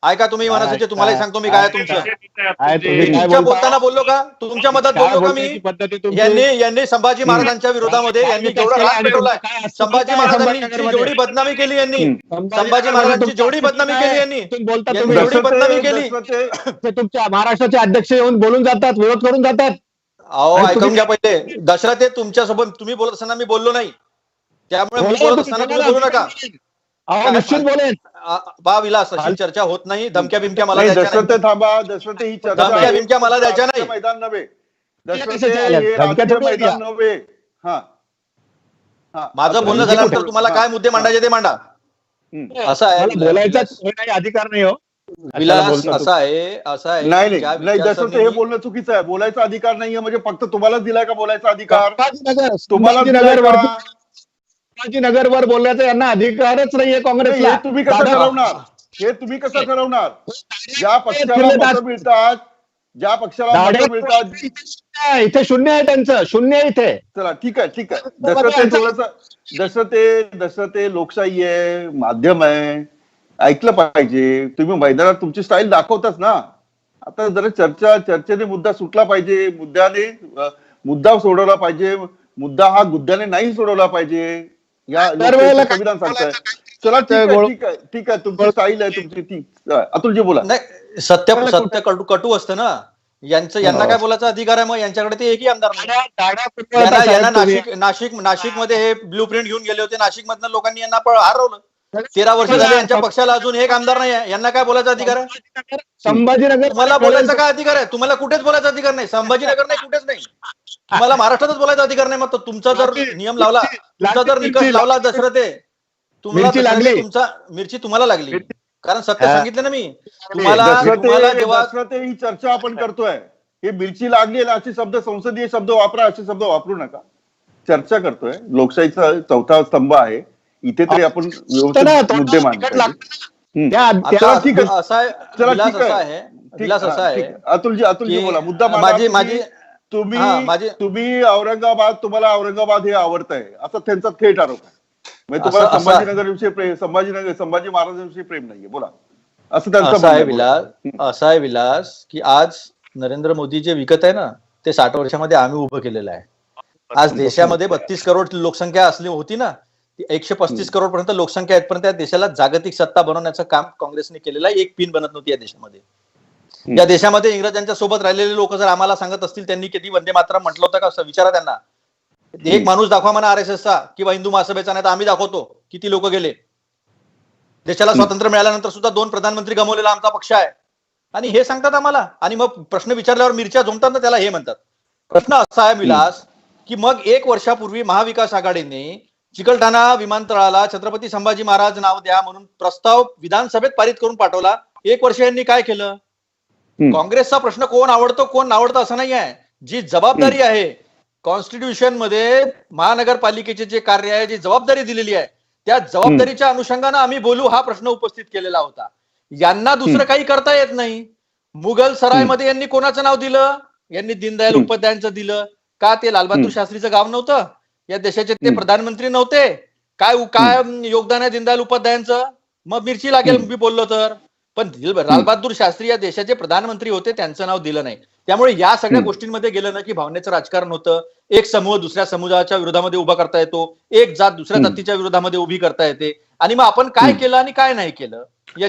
ऐका तुम्ही मनसेचे, तुम्हालाही सांगतो मी काय तुमचं. तुमच्या बोलताना बोललो का? तुमच्या मतात बोललो का मी? यांनी संभाजी महाराजांच्या विरोधामध्ये यांनी जेवढा राग पेटवलाय, संभाजी महाराजांची जेवढी बदनामी केली यांनी, संभाजी महाराजांची जेवढी बदनामी केली यांनी जेवढी बदनामी केली, ते तुमच्या महाराष्ट्राचे अध्यक्ष येऊन बोलून जातात, विरोध करून जातात. अहो ऐकून घ्या पहिले. दशरथ तुमच्यासोबत तुम्ही बोलत असताना मी बोललो नाही, त्यामुळे मी बोलत असताना तुम्ही बोलू नका. निश्चित बोलेन. बा विलास, अशी चर्चा होत नाही. धमक्या बिमक्या मला द्यायच्या दशरथ नाही. थांबा, दशरथ ही चर्चा धमक्या बिमक्या मला द्यायच्या नाही. मैदान नव्हे, दशरथ कशाच्या हे धमक्या राजकीय थोडी मैदान नव्हे. हा हा, माझं बोलणं झाल्यानंतर तुम्हाला काय मुद्दे मांडायचे ते मांडा. असं आहे बोलायचा काही अधिकार नाही हो. विलास, असं आहे नाही ज्या नाही दशरथ हे विचारसरणी- बोलणं चुकीचं आहे. बोलायचा अधिकार नाहीये म्हणजे फक्त तुम्हालाच दिलाय का बोलायचा अधिकार? संभाजीनगर तुम्हाला दिलाय संभाजीनगरवर का? संभाजीनगरवर बोलण्याचा यांना अधिकारच नाहीये हे काँग्रेसला. तुम्ही कसं ठरवणार? हे तुम्ही कसं ठरवणार? ज्या पक्षाला मतं मिळतात, ज्या पक्षाला मतं मिळतात, इथे शून्य आहे, त्यांचं शून्य आहे इथे. चला ठीक आहे ठीक आहे. दशरथ लोकशाही आहे, माध्यम आहे, ऐकलं पाहिजे. तुम्ही मैदानात तुमची स्टाईल दाखवताच ना. आता जरा चर्चेने मुद्दा सुटला पाहिजे, मुद्दा सोडवला पाहिजे. मुद्दा हा गुद्द्याने नाही सोडवला पाहिजे. या संविधान सांगताय. चला ठीक आहे तुमची स्टाईल आहे तुमची ती. अतुलजी बोला. नाही, सत्य कटू असतं ना. यांना काय बोलायचा अधिकार आहे? मग यांच्याकडे ते एकही आमदार नाही. यांना नाशिक मध्ये हे ब्लू प्रिंट घेऊन गेले होते. नाशिक मधल्या लोकांनी यांना हरवलं. 13 वर्ष झाले यांच्या पक्षाला अजून एक आमदार नाही आहे. यांना काय बोलायचा अधिकार आहे? संभाजीनगर तुम्हाला बोलायचा काय अधिकार आहे? तुम्हाला कुठेच बोलायचा अधिकार नाही. संभाजीनगर नाही, कुठेच नाही. तुम्हाला महाराष्ट्रातच बोलायचा अधिकार नाही. मग तुमचा जर नियम लावला, तुमचा जर निकष लावला दशरथ, तुमचा मिरची तुम्हाला लागली. कारण सत्य सांगितलं ना मी तुम्हाला. दशरथ ही चर्चा आपण करतोय, हे मिरची लागली असे शब्द, संसदीय शब्द वापरा, असे शब्द वापरू नका. चर्चा करतोय, लोकशाहीचा चौथा स्तंभ आहे. इथे तरी आपण व्यवस्थित मुद्दे मांडतो. अतुलजी बोला. मुद्दा तुम्ही औरंगाबाद, तुम्हाला औरंगाबाद हे आवडतंय असं त्यांचा थेट आरोप आहे. म्हणजे तुम्हाला संभाजीनगरविषयी प्रेम, संभाजी महाराजांविषयी प्रेम नाहीये. बोला. असं असा आहे विलास की आज नरेंद्र मोदी जे विकत आहे ना, ते 60 वर्षामध्ये आम्ही उभं केलेलं आहे. आज देशामध्ये 32 करोड लोकसंख्या असली होती ना, 135 करोड पर्यंत लोकसंख्या आहेतपर्यंत या देशाला जागतिक सत्ता बनवण्याचं काम काँग्रेसने केलेलं आहे. एक पिन बनत नव्हती या देशामध्ये. या देशामध्ये इंग्रजांच्या सोबत राहिलेले लोक जर आम्हाला सांगत असतील त्यांनी कधी वंदे मातरम म्हटलं होतं का, विचारा त्यांना. एक माणूस दाखवा म्हणा RSSचा किंवा हिंदू महासभेचा, नाही तर आम्ही दाखवतो किती लोक गेले. देशाला स्वातंत्र्य मिळाल्यानंतर सुद्धा 2 प्रधानमंत्री गमावलेला आमचा पक्ष आहे. आणि हे सांगतात आम्हाला. आणि मग प्रश्न विचारल्यावर मिरच्या झोंबतात ना, त्याला हे म्हणतात. प्रश्न असा आहे विलास की मग 1 वर्षापूर्वी महाविकास आघाडीने चिकलठाणा विमानतळाला छत्रपती संभाजी महाराज नाव द्या म्हणून प्रस्ताव विधानसभेत पारित करून पाठवला. 1 वर्ष यांनी काय केलं? काँग्रेसचा प्रश्न कोण आवडतो कोण आवडतं असं नाही आहे. जी जबाबदारी आहे कॉन्स्टिट्यूशन मध्ये, महानगरपालिकेचे जे कार्य आहे, जी जबाबदारी दिलेली आहे, त्या जबाबदारीच्या अनुषंगाने आम्ही बोलू हा प्रश्न उपस्थित केलेला होता. यांना दुसरं काही करता येत नाही. मुघल सरायमध्ये यांनी कोणाचं नाव दिलं? यांनी दीनदयाल उपाध्यायांचं दिलं. का? ते लालबहादूर शास्त्रीचं गाव नव्हतं? या देशाचे ते प्रधानमंत्री नव्हते? काय योगदान आहे दीनदयाल उपाध्यायांचं? मग मिरची लागेल मी बोललो तर. पण लालबहादूर शास्त्री या देशाचे प्रधानमंत्री होते, त्यांचं नाव दिलं नाही. त्यामुळे या सगळ्या गोष्टींमध्ये गेलं ना की भावनेचं राजकारण होतं. एक समूह दुसऱ्या समुदायाच्या विरोधामध्ये उभा करता येतो, एक जात दुसऱ्या जातीच्या विरोधामध्ये उभी करता येते. आणि मग आपण काय केलं आणि काय नाही केलं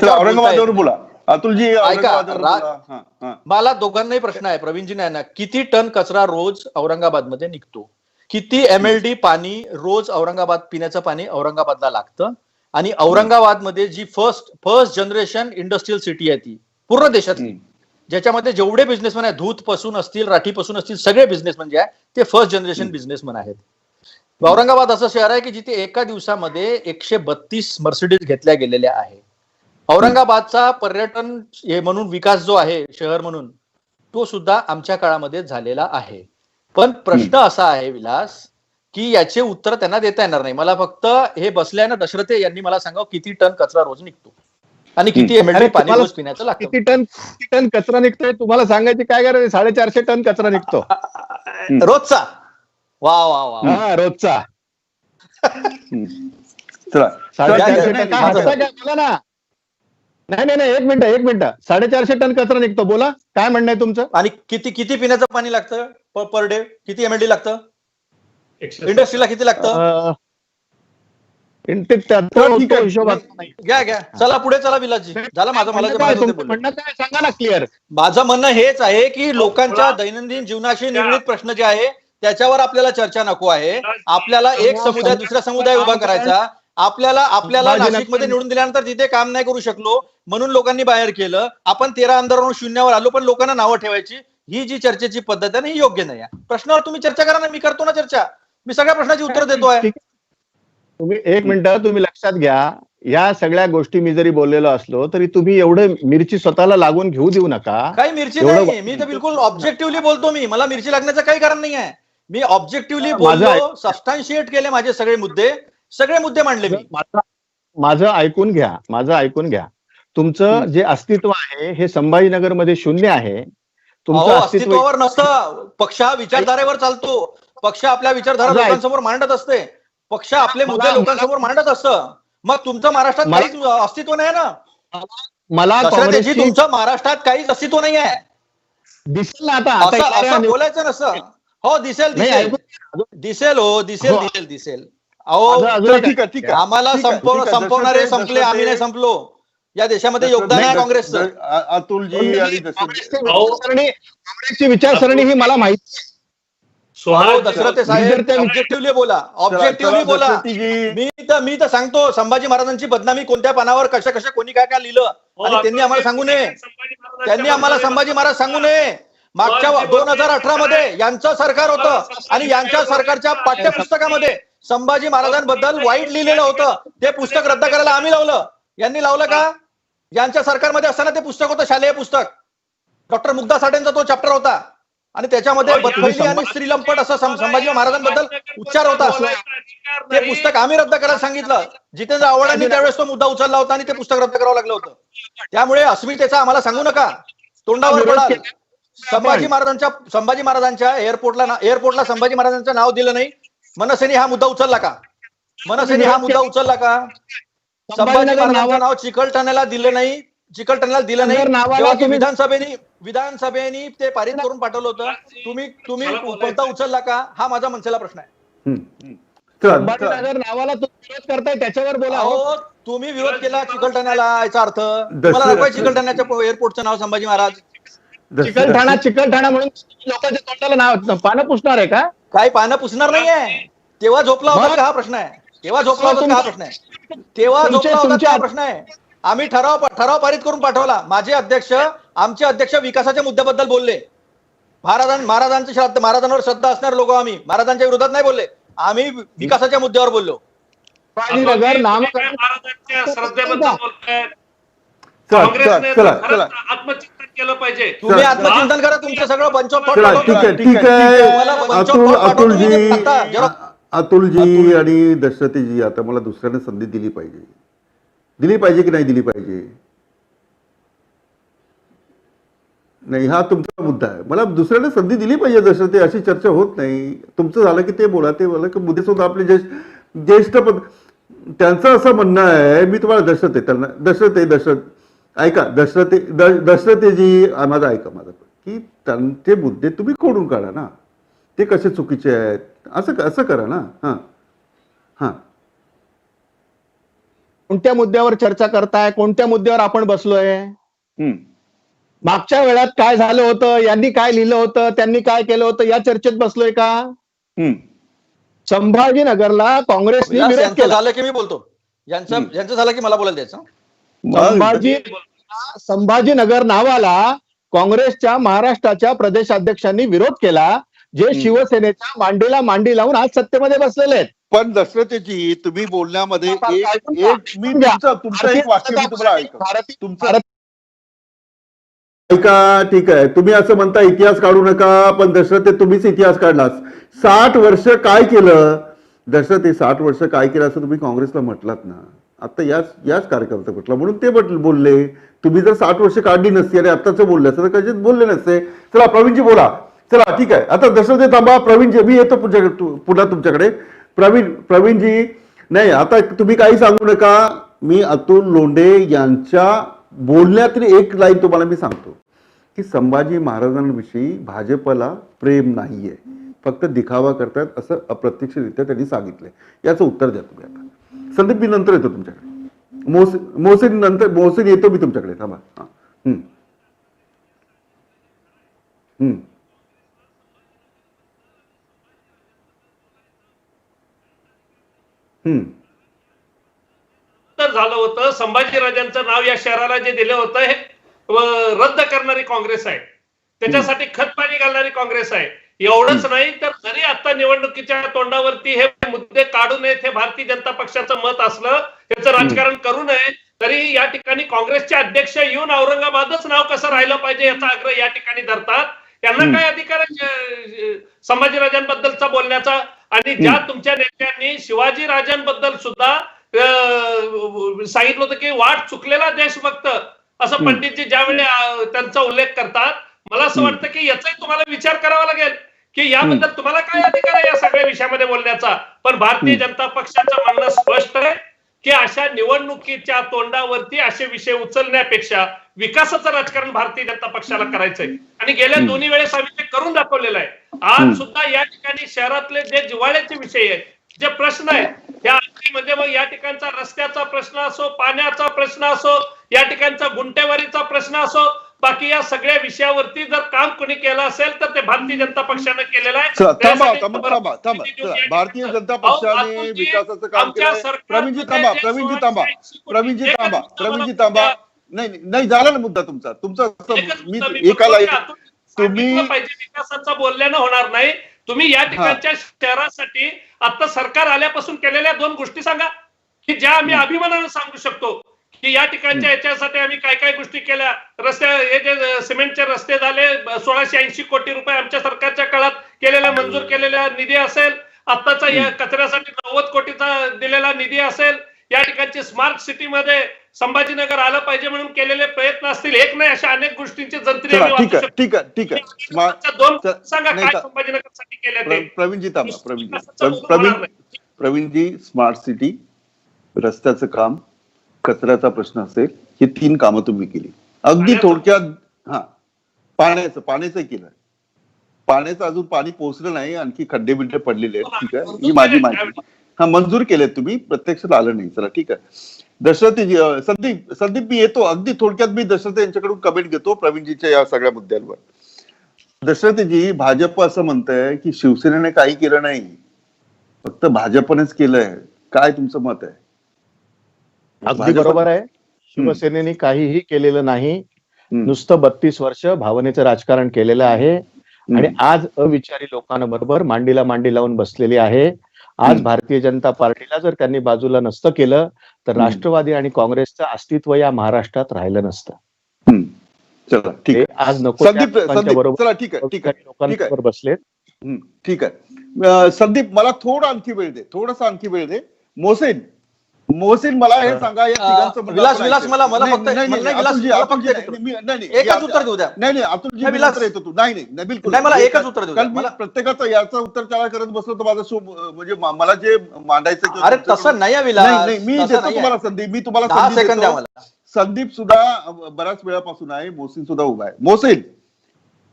औरंगाबादवर बोला. अतुलजी ऐका, मला दोघांनाही प्रश्न आहे, प्रवीणजी नाही ना. किती टन कचरा रोज औरंगाबादमध्ये निघतो? किती MLD पाणी रोज औरंगाबाद, पिण्याचं पाणी औरंगाबादला लागतं? आणि औरंगाबादमध्ये जी फर्स्ट जनरेशन इंडस्ट्रियल सिटी आहे ती पूर्ण देशातली, ज्याच्यामध्ये जेवढे बिझनेसमॅन आहेत, धूत पासून असतील, राठी पासून असतील, सगळे बिझनेसमॅन जे आहे ते फर्स्ट जनरेशन बिझनेसमॅन आहेत. औरंगाबाद असं शहर आहे की जिथे एका दिवसामध्ये 132 मर्सिडीज घेतल्या गेलेल्या आहे. औरंगाबादचा पर्यटन हे म्हणून विकास जो आहे शहर म्हणून, तो सुद्धा आमच्या काळामध्ये झालेला आहे. पण प्रश्न असा आहे विलास की याचे उत्तर त्यांना देता येणार नाही. मला फक्त हे बसल्या ना दशरथे यांनी मला सांगा किती टन कचरा रोज निघतो आणि किती MLD पाणी रोज पिण्याचं लागतं. किती टन कचरा निघतोय तुम्हाला सांगायची काय गरज आहे? 450 टन कचरा निघतो रोजचा. वा वा वा. हा रोजचा चला 450 घ्या, टन. घ्या. हसता काय बोला ना. नाही एक मिनिट 450 टन कचरा निघतो. बोला काय म्हणणं आहे तुमचं? आणि किती किती पिण्याचं पाणी लागतं पर डे? किती MLD लागतं? 160. इंडस्ट्रीला किती लागतं? इंटेक ठीक आहे. हिशोबात नाही. घ्या चला पुढे चला विलासजी. झालं माझं मला जे काय म्हणायचं ते तुमचं बोललो. म्हणणं काय सांगा ना क्लिअर. माझं म्हणणं हेच आहे की लोकांच्या दैनंदिन जीवनाशी निगडीत प्रश्न जे आहे त्याच्यावर आपल्याला चर्चा नको आहे. आपल्याला एक समुदाय दुसरा समुदाय उभा करायचा. आपल्याला नाशिकमध्ये निवडून दिल्यानंतर तिथे काम नाही करू शकलो म्हणून लोकांनी बाहेर केलं. आपण 13 आमदारांवर शून्यावर आलो पण लोकांना नावं ठेवायची ही जी चर्चेची पद्धत आहे ना ही योग्य नाही आहे. प्रश्नावर तुम्ही चर्चा करा ना. मी करतो ना चर्चा. मी सगळ्या प्रश्नाची उत्तर देतोय. तुम्ही एक मिनिट तुम्ही लक्षात घ्या. या सगळ्या गोष्टी मी जरी बोललेलो असलो तरी तुम्ही एवढं मिरची स्वतःला लागून घेऊ देऊ नका. काही मिरची एवढं- नाही. मी तर बिलकुल ऑब्जेक्टिव्हली बोलतो. मला मिरची लागण्याचं काही कारण नाही आहे. मी ऑब्जेक्टिव्हली बोललो. सबस्टॅन्शिएट केले माझे सगळे मुद्दे मांडले मी. माझं ऐकून घ्या. तुमचं जे अस्तित्व आहे हे संभाजीनगरमध्ये शून्य आहे. तुमचं अस्तित्व अस्तित्वावर नसतं. पक्ष हा विचारधारेवर चालतो. पक्ष आपल्या विचारधारा माझं ऐक- लोकांसमोर मांडत असते. पक्ष आपले मुद्दे लोकांसमोर मांडत असतं. मग तुमचं महाराष्ट्रात मला- काहीच अस्तित्व नाही ना. मला दशरथजी, काँग्रेसची तुमचं महाराष्ट्रात काहीच अस्तित्व नाही आहे. दिसेल ना आता असं बोलायचं नसतं. हो दिसेल नाही, दिसेल हो. दिसेल. अहो अजून ठीक आहे. आम्हाला संपवणारे संपले. आम्ही नाही संपलो. या देशामध्ये योगदान आहे काँग्रेसचं. अतुलजी आणि काँग्रेसची विचारसरणी ही मला माहिती आहे. हो दशरथ साहेब विद्यार्थी- ऑब्जेक्टिव्हली बोला. मी तर सांगतो संभाजी महाराजांची बदनामी कोणत्या पानावर कशा कोणी काय लिहिलं आणि त्यांनी आम्हाला सांगू नये. त्यांनी आम्हाला संभाजी महाराज सांगू नये. मागच्या 2018 मध्ये यांचं सरकार होतं आणि यांच्या सरकारच्या पाठ्यपुस्तकामध्ये संभाजी महाराजांबद्दल वाईट लिहिलेलं होतं. ते पुस्तक रद्द करायला आम्ही लावलं. यांनी लावलं का? यांच्या सरकारमध्ये असताना ते पुस्तक होतं शालेय पुस्तक. डॉक्टर मुग्धा साठेंचा तो चॅप्टर होता आणि त्याच्यामध्ये बदफैली आणि स्त्रीलंपट असं संभाजी महाराजांबद्दल उच्चार होता. ते पुस्तक आम्ही रद्द करायला सांगितलं. जितेंद्र आव्हाडांनी त्यावेळेस तो मुद्दा उचलला होता आणि ते पुस्तक रद्द करावं लागलं होतं. त्यामुळे अस्मितेचा आम्हाला सांगू नका. तोंडावर पडाल. संभाजी महाराजांच्या एअरपोर्टला संभाजी महाराजांचं नाव दिलं नाही. मनसेने हा मुद्दा उचलला का? संभाजी महाराजांचं नाव चिकलठाण्याला दिलं नाही. जेव्हा की विधानसभेने ते पारित करून पाठवलं होतं. तुम्ही कोणता उचलला का? हा माझा मनसेला प्रश्न आहे. संभाजीनगर नावाला तुम्ही विरोध करताय त्याच्यावर बोला. अहो तुम्ही विरोध केला चिकलठाण्याला. याचा अर्थ तुम्हाला दाखवाय चिकलठाण्याच्या एअरपोर्टचं नाव संभाजी महाराज. चिकलठाणा म्हणून लोकांच्या तोंडाला नाव पानं पुसणार आहे का? काही पानं पुसणार नाहीये. तेव्हा झोपला होता का हा प्रश्न आहे. तेव्हा झोपला होता का हा प्रश्न आहे. आम्ही ठराव पारित करून पाठवला. आमचे अध्यक्ष विकासाच्या मुद्द्याबद्दल बोलले. महाराजांवर श्रद्धा असणारे लोक आम्ही महाराजांच्या विरोधात नाही बोलले. आम्ही विकासाच्या मुद्द्यावर बोललो. संभाजीनगर महाराजांच्या श्रद्धेबद्दल बोलतायत. काँग्रेसने आत्मचिंतन केलं पाहिजे. तुम्ही आत्मचिंतन करा. तुमचं सगळं बंच ऑफ अतुलजी आणि दशरथजी आता मला दुसऱ्याने संधी दिली पाहिजे की नाही दिली पाहिजे? नाही हा तुमचा मुद्दा आहे. मला दुसऱ्याने संधी दिली पाहिजे दशरथ. अशी चर्चा होत नाही. तुमचं झालं की ते बोला की मुद्दे सुद्धा आपले ज्येष्ठ त्यांचं असं म्हणणं आहे. मी तुम्हाला दशरथ ऐका. दशरथजी माझं ऐका की त्यांचे मुद्दे तुम्ही खोडून काढा ना. ते कसे चुकीचे आहेत असं करा ना. हा कोणत्या मुद्द्यावर चर्चा करताय? कोणत्या मुद्द्यावर आपण बसलोय? मागच्या वेळात काय झालं होतं? यांनी काय लिहिलं होतं? त्यांनी काय केलं होतं? या चर्चेत बसलोय का? संभाजीनगरला काँग्रेसने विरोध केला. झालं की मी बोलतो. यांचं झालं की मला बोलायला द्यायचं. संभाजीनगर नावाला काँग्रेसच्या महाराष्ट्राच्या प्रदेशाध्यक्षांनी विरोध केला. जे शिवसेनेच्या मांडीला मांडी लावून आज सत्तेमध्ये बसलेले आहेत. पण दशरथजी तुम्ही बोलण्यामध्ये तुमचं एक वाक्य मी तुम्हाला ऐका. ठीक आहे तुम्ही असं म्हणता इतिहास काढू नका. पण दशरथ तुम्हीच इतिहास काढलास. 60 वर्ष काय केलं दशरथ? 60 वर्ष काय केलं असं तुम्ही काँग्रेसला म्हटलात ना. आता याच कार्यकर्ता म्हटलं म्हणून ते बोलले. तुम्ही जर 60 वर्ष काढली नसती आणि आत्ताच बोलले असं तर कधीच बोलले नसते. चला प्रवीणजी बोला. चला ठीक आहे. आता दशरथ थांबा. प्रवीणजी मी येतो पुन्हा तुमच्याकडे. प्रवीणजी नाही, आता तुम्ही काही सांगू नका. मी अतुल लोंढे यांच्या बोलण्यातील एक लाईन तुम्हाला मी सांगतो की संभाजी महाराजांविषयी भाजपला प्रेम नाहीये, फक्त दिखावा करतात असं अप्रत्यक्षरित्या त्यांनी सांगितलंय. याचं उत्तर द्या तुम्ही. आता संदीप मी नंतर येतो तुमच्याकडे. मोहसिन येतो मी तुमच्याकडे. थांबा. तर झालं होतं, संभाजीराजांचं नाव या शहराला जे दिलं होतं हे रद्द करणारी काँग्रेस आहे, त्याच्यासाठी खतपाणी घालणारी काँग्रेस आहे. एवढंच नाही तर जरी आता निवडणुकीच्या तोंडावरती हे मुद्दे काढू नयेत हे भारतीय जनता पक्षाचं मत असलं, त्याचं राजकारण करू नये, तरी या ठिकाणी काँग्रेसचे अध्यक्ष येऊन औरंगाबादच नाव कसं राहिलं पाहिजे याचा आग्रह या ठिकाणी धरतात. त्यांना काय अधिकार आहे संभाजीराजांबद्दलचा बोलण्याचा? आणि ज्या तुमच्या नेत्यांनी शिवाजी राजांबद्दल सुद्धा सांगितलं होतं की वाट चुकलेला देशभक्त असं पंडितजी ज्यावेळी त्यांचा उल्लेख करतात, मला असं वाटतं की याचाही तुम्हाला विचार करावा लागेल की याबद्दल तुम्हाला काय अधिकार आहे या सगळ्या विषयामध्ये बोलण्याचा. पण भारतीय जनता पक्षाचं म्हणणं स्पष्ट आहे की अशा निवडणुकीच्या तोंडावरती असे विषय उचलण्यापेक्षा विकासाचं राजकारण भारतीय जनता पक्षाला करायचंय आणि गेल्या दोन्ही वेळेस आम्ही ते करून दाखवलेलं आहे. आज सुद्धा या ठिकाणी शहरातले जे जिव्हाळ्याचे विषय आहेत, जे प्रश्न आहेत, त्या म्हणजे मग या ठिकाणचा रस्त्याचा प्रश्न असो, पाण्याचा प्रश्न असो, या ठिकाणचा गुंठेवारीचा प्रश्न असो, बाकी या सगळ्या विषयावरती जर काम कोणी केलं असेल तर ते भारतीय जनता पक्षानं केलेलं आहे. भारतीय जनता पक्षाने विकासाचं काम केलं. प्रवीणजी थांबा. नाही झाला ना मुद्दा तुमचा. मी एकाला तुम्ही विकासाचा बोलल्यानं होणार नाही. तुम्ही या ठिकाणच्या शहरासाठी आता सरकार आल्यापासून केलेल्या 2 गोष्टी सांगा की ज्या आम्ही अभिमानानं सांगू शकतो की या ठिकाणच्या याच्यासाठी आम्ही काय काय गोष्टी केल्या. हे जे सिमेंटचे रस्ते झाले, 1680 कोटी रुपये आमच्या सरकारच्या काळात केलेला मंजूर केलेला निधी असेल, आत्ताचा या कचऱ्यासाठी 90 कोटीचा दिलेला निधी असेल, या ठिकाणची स्मार्ट सिटी मध्ये संभाजीनगर आलं पाहिजे म्हणून केलेले प्रयत्न असतील, एक नाही अशा अनेक गोष्टींची जंत्री ठीक आहे. 2 सांगा काय संभाजीनगरसाठी केल्या ते. प्रवीणजी स्मार्ट सिटी, रस्त्याचं काम, कचऱ्याचा प्रश्न असेल, ही 3 कामं तुम्ही केली अगदी थोडक्यात. पाण्याचं केलं. पाण्याचं अजून पाणी पोहोचलं नाही, आणखी खड्डे बिड्डे पडलेले आहेत. ठीक आहे, ही माझी माहिती. मंजूर केले तुम्ही, प्रत्यक्षात आलं नाही. चला ठीक आहे. दशरथजी संदीप मी येतो अगदी थोडक्यात. मी दशरथ यांच्याकडून कमेंट घेतो प्रवीणजीच्या या सगळ्या मुद्द्यांवर. दशरथजी, भाजप असं म्हणतंय की शिवसेनेने काही केलं नाही, फक्त भाजपनेच केलंय. काय तुमचं मत आहे? अगदी बरोबर आहे. शिवसेनेने काहीही केलेलं नाही, नुसतं 32 वर्ष भावनेचं राजकारण केलेलं आहे आणि आज अविचारी लोकांबरोबर मांडीला मांडी लावून बसलेली आहे. आज भारतीय जनता पार्टीला जर त्यांनी बाजूला नसतं केलं तर राष्ट्रवादी आणि काँग्रेसचं अस्तित्व या महाराष्ट्रात राहिलं नसतं. चला ठीक आहे. आज नको लोकांबरोबर बसलेत. ठीक आहे. संदीप मला थोडासा आणखी वेळ दे. मोहसिन मला हे सांगा, या तिघांचं विलास मला फक्त एकच उत्तर देऊ द्या. नाही अतुलजी विलास येतो तू. नाही बिलकुल मला एकच उत्तर देऊ द्या. मला प्रत्येकाचं याचं उत्तर त्याला करत बसलो तर माझं म्हणजे मला जे मांडायचं. अरे तसं नाही विलास, मी देतो तुम्हाला संधी. मी तुम्हाला 10 सेकंद द्या मला. संदीप सुद्धा बऱ्याच वेळापासून आहे, मोहसिन सुद्धा उभा आहे. मोहसिन,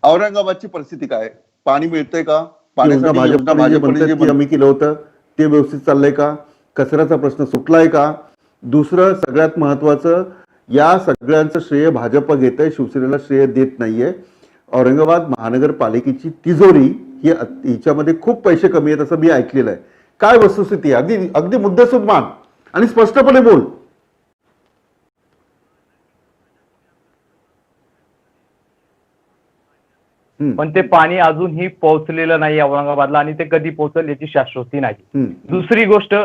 औरंगाबादची परिस्थिती काय? पाणी मिळतंय का? भाजपने आम्ही केलं होतं ते व्यवस्थित चाललंय का? कचऱ्याचा प्रश्न सुटलाय का? दुसरं सगळ्यात महत्वाचं, या सगळ्यांचं श्रेय भाजप घेत आहे, शिवसेनेला श्रेय देत नाहीये. औरंगाबाद महानगरपालिकेची तिजोरी ही हिच्यामध्ये खूप पैसे कमी आहेत असं मी ऐकलेलं आहे. काय वस्तुस्थिती आहे? अगदी मुद्देसूद मान आणि स्पष्टपणे बोल. पण ते पाणी अजूनही पोहोचलेलं नाही औरंगाबादला आणि ते कधी पोहोचेल याची शाश्वती नाही. दुसरी गोष्ट,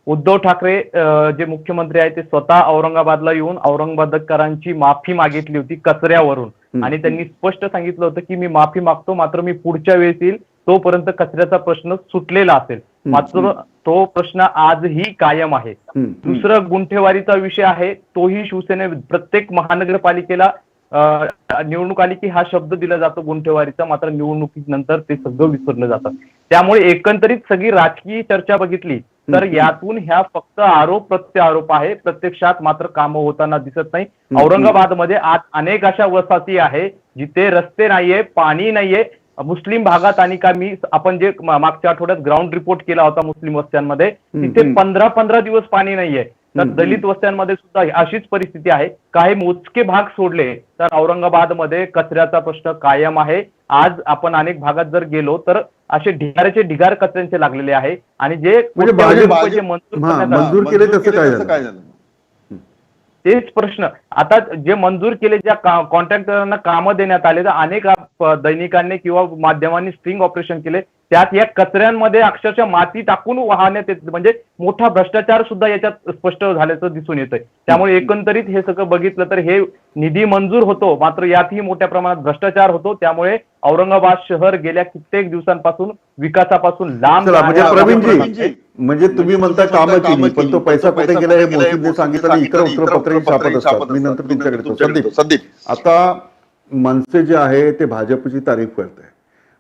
उद्धव ठाकरे जे मुख्यमंत्री आहेत ते स्वतः औरंगाबादला येऊन औरंगाबादकरांची माफी मागितली होती कचऱ्यावरून आणि त्यांनी स्पष्ट सांगितलं होतं की मी माफी मागतो, मात्र मी पुढच्या वेळेस येईल, तोपर्यंत कचऱ्याचा प्रश्न सुटलेला असेल. मात्र तो प्रश्न आजही कायम आहे. दुसरं गुंठेवारीचा विषय आहे, तोही शिवसेने प्रत्येक महानगरपालिकेला निवडणूक आली की हा शब्द दिला जातो गुंठेवारीचा, मात्र निवडणुकीनंतर ते सगळं विसरलं जातं. त्यामुळे एकंदरीत सगळी राजकीय चर्चा बघितली तर यातून ह्या फक्त आरोप प्रत्यारोप आहे, प्रत्यक्षात मात्र कामं होताना दिसत नाही. औरंगाबादमध्ये आज अनेक अशा वसाहती आहे जिथे रस्ते नाहीये, पाणी नाहीये. मुस्लिम भागात आणि आपण जे मागच्या आठवड्यात ग्राउंड रिपोर्ट केला होता मुस्लिम वस्त्यांमध्ये, तिथे 15 दिवस पाणी नाहीये. तर दलित वस्त्यांमध्ये सुद्धा अशीच परिस्थिती आहे. काही मोजके भाग सोडले तर औरंगाबादमध्ये कचऱ्याचा प्रश्न कायम आहे. आज आपण अनेक भागात जर गेलो तर असे ढिगार कचऱ्यांचे लागलेले आहे. आणि जे मंजूर केले तसं काय झालं? तेच प्रश्न. आता जे मंजूर केले, ज्या कॉन्ट्रॅक्टरांना कामं देण्यात आले, तर अनेक दैनिकांनी किंवा माध्यमांनी स्ट्रिंग ऑपरेशन केले. त्यात या कचऱ्यांमध्ये अक्षरशः माती टाकून वाहण्यात येते. म्हणजे मोठा भ्रष्टाचार सुद्धा याच्यात स्पष्ट झाल्याचं दिसून येतंय. त्यामुळे एकंदरीत हे सगळं बघितलं तर हे निधी मंजूर होतो, मात्र यातही मोठ्या प्रमाणात भ्रष्टाचार होतो. त्यामुळे औरंगाबाद शहर गेल्या कित्येक दिवसांपासून विकासापासून लांब. म्हणजे प्रवीणजी, म्हणजे तुम्ही म्हणता कामं केली, पण तो पैसा कुठे गेला हे मोदींनी सांगितलं आणि इकडे उत्तरपत्र छापत असतात. मी नंतर तुमच्याकडे संदीप, आता मनसे जे आहे ते भाजपची तारीफ करत आहे.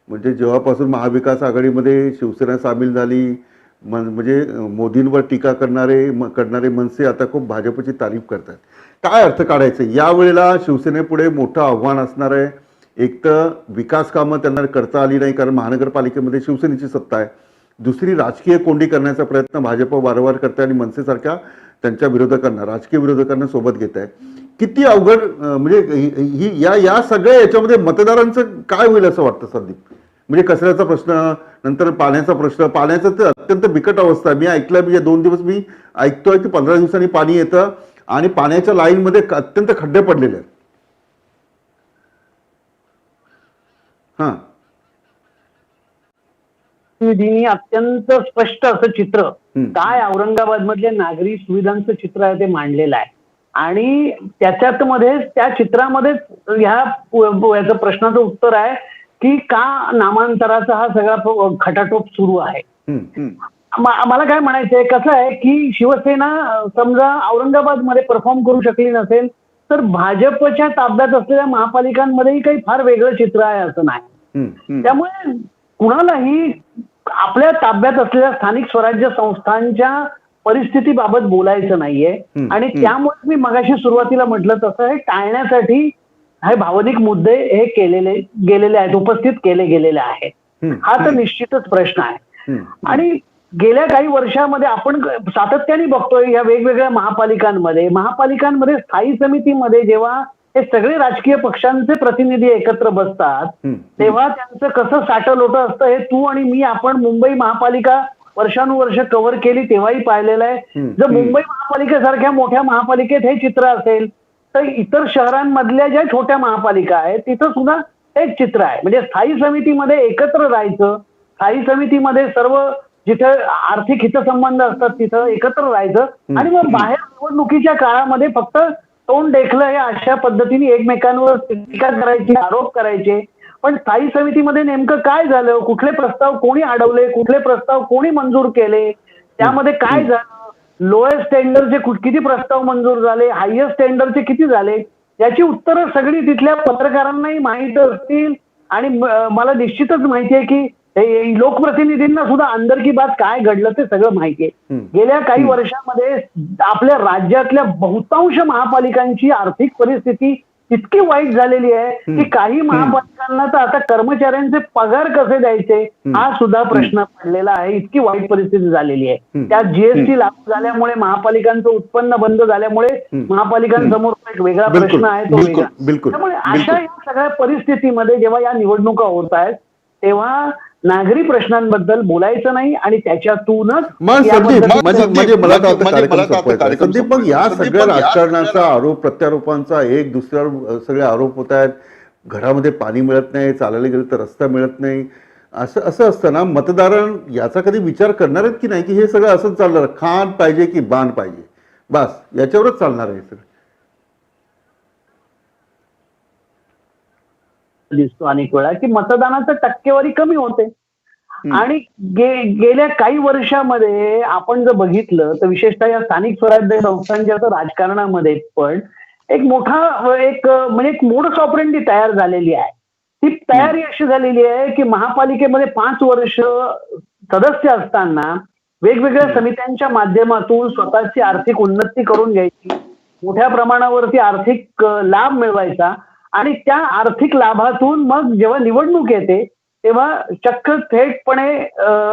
म्हणजे जेव्हापासून महाविकास आघाडीमध्ये शिवसेना सामील झाली, म्हणजे मोदींवर टीका करणारे मनसे आता खूप भाजपची तारीफ करतात. काय अर्थ काढायचं यावेळेला? शिवसेनेपुढे मोठं आव्हान असणार आहे. एक तर विकास कामं त्यांना करता आली नाही कारण महानगरपालिकेमध्ये शिवसेनेची सत्ता आहे. दुसरी, राजकीय कोंडी करण्याचा प्रयत्न भाजप वारंवार करते आणि मनसेसारख्या त्यांच्या विरोधकांना, राजकीय विरोधकांना सोबत घेत आहे. किती अवघड, म्हणजे या सगळ्या याच्यामध्ये मतदारांचं काय होईल असं वाटतं संदीप? म्हणजे कचऱ्याचा प्रश्न, नंतर पाण्याचा प्रश्न. पाण्याचं तर अत्यंत बिकट अवस्था आहे. मी ऐकलं, म्हणजे 2 दिवस मी ऐकतोय की 15 दिवसांनी पाणी येतं आणि पाण्याच्या लाईनमध्ये अत्यंत खड्डे पडलेले आहेत. हा, अत्यंत स्पष्ट असं चित्र काय औरंगाबाद मधल्या नागरी सुविधांचं चित्र आहे ते मांडलेलं आहे. आणि त्याच्यात मध्ये त्या चित्रामध्येच याचं प्रश्नाचं उत्तर आहे की का नामांतराचा हा सगळा खटाटोप सुरू आहे. मला काय म्हणायचंय, कसं आहे की शिवसेना समजा औरंगाबादमध्ये परफॉर्म करू शकली नसेल तर भाजपच्या ताब्यात असलेल्या महापालिकांमध्येही काही फार वेगळं चित्र आहे असं नाही. त्यामुळे कुणालाही आपल्या ताब्यात असलेल्या स्थानिक स्वराज्य संस्थांच्या परिस्थितीबाबत बोलायचं नाहीये. आणि त्यामुळे मी मगाशी सुरुवातीला म्हटलं तसं हे टाळण्यासाठी हे भावनिक मुद्दे हे गेलेले आहेत, उपस्थित केले गेलेले आहेत. हा तर निश्चितच प्रश्न आहे. आणि गेल्या काही वर्षामध्ये आपण सातत्याने बघतोय या वेगवेगळ्या महापालिकांमध्ये स्थायी समितीमध्ये जेव्हा हे सगळे राजकीय पक्षांचे प्रतिनिधी एकत्र बसतात तेव्हा त्यांचं कसं साठलोटं असतं हे तू आणि मी, आपण मुंबई महापालिका वर्षानुवर्ष कव्हर केली तेव्हाही पाहिलेलं आहे. जर मुंबई महापालिकेसारख्या मोठ्या महापालिकेत हे चित्र असेल तर इतर शहरांमधल्या ज्या छोट्या महापालिका आहेत तिथं सुद्धा एक चित्र आहे. म्हणजे स्थायी समितीमध्ये एकत्र राहायचं, स्थायी समितीमध्ये सर्व जिथं आर्थिक हितसंबंध असतात तिथं एकत्र राहायचं आणि मग बाहेर निवडणुकीच्या काळामध्ये फक्त तोंड देखलं हे अशा पद्धतीने एकमेकांवर टीका करायची, आरोप करायचे. पण स्थायी समितीमध्ये नेमकं काय झालं, कुठले प्रस्ताव कोणी अडवले, कुठले प्रस्ताव कोणी मंजूर केले, त्यामध्ये काय झालं, लोएस्ट टेंडरचे किती प्रस्ताव मंजूर झाले, हायएस्ट टेंडरचे किती झाले, याची उत्तरं सगळी तिथल्या पत्रकारांनाही माहित असतील. आणि मला निश्चितच माहिती आहे की लोकप्रतिनिधींना सुद्धा अंदरकी बात काय घडलं ते सगळं माहिती आहे. गेल्या काही वर्षामध्ये आपल्या राज्यातल्या बहुतांश महापालिकांची आर्थिक परिस्थिती इतकी वाईट झालेली आहे की काही महापालिकांना तर आता कर्मचाऱ्यांचे पगार कसे द्यायचे हा सुद्धा प्रश्न पडलेला आहे. इतकी वाईट परिस्थिती झालेली आहे. त्यात जीएसटी लागू झाल्यामुळे महापालिकांचं उत्पन्न बंद झाल्यामुळे महापालिकांसमोर एक वेगळा प्रश्न आहे तो वेगळा. त्यामुळे अशा या सगळ्या परिस्थितीमध्ये जेव्हा या निवडणुका होत आहेत तेव्हा नागरी प्रश्नांबद्दल बोलायचं नाही आणि त्याच्यातूनच संदीप, मग या सगळ्या राजकारणाचा आरोप प्रत्यारोपांचा एक दुसऱ्यावर सगळे आरोप होत आहेत. घरामध्ये पाणी मिळत नाही, चालायला गेलं तर रस्ता मिळत नाही, असं असताना मतदार याचा कधी विचार करणार आहेत की नाही की हे सगळं असंच चालणार, खान पाहिजे की बाण पाहिजे, बस याच्यावरच चालणार आहे सगळं? दिसतो अनेक वेळा की मतदानाचं टक्केवारी कमी होते. आणि गेल्या काही वर्षामध्ये आपण जर बघितलं तर विशेषतः या स्थानिक स्वराज्य संस्थांच्या राजकारणामध्ये पण एक मोठा म्हणजे एक मोडस ऑपरेंडी तयार झालेली आहे. ती तयारी अशी झालेली आहे की महापालिकेमध्ये 5 वर्ष सदस्य असताना वेगवेगळ्या समित्यांच्या माध्यमातून स्वतःची आर्थिक उन्नती करून घ्यायची, मोठ्या प्रमाणावरती आर्थिक लाभ मिळवायचा आणि त्या आर्थिक लाभातून मग जेव्हा निवडणूक येते तेव्हा चक्क थेटपणे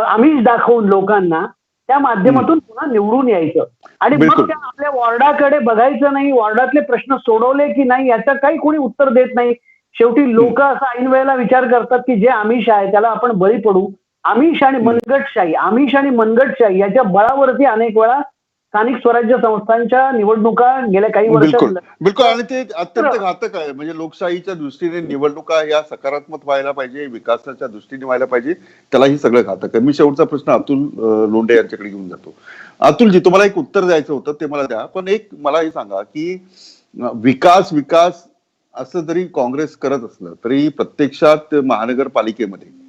आमिष दाखवून लोकांना त्या माध्यमातून पुन्हा निवडून यायचं आणि मग त्या आपल्या वॉर्डाकडे बघायचं नाही, वॉर्डातले प्रश्न सोडवले की नाही याचं काही कोणी उत्तर देत नाही. शेवटी लोक असा ऐन वेळेला विचार करतात की जे आमिष आहे त्याला आपण बळी पडू. आमिष आणि मनगटशाही याच्या बळावरती अनेक वेळा स्थानिक स्वराज्य संस्थांच्या निवडणुका गेल्या काही वर्षात बिलकुल आणि ते अत्यंत घातक आहे. म्हणजे लोकशाहीच्या दृष्टीने निवडणुका या सकारात्मक व्हायला पाहिजे, विकासाच्या दृष्टीने व्हायला पाहिजे, त्याला ही सगळं घातक आहे. मी शेवटचा प्रश्न अतुल लोंढे यांच्याकडे घेऊन जातो. अतुलजी, तुम्हाला एक उत्तर द्यायचं होतं ते मला द्या, पण एक मला हे सांगा की विकास असं जरी काँग्रेस करत असलं तरी प्रत्यक्षात महानगरपालिकेमध्ये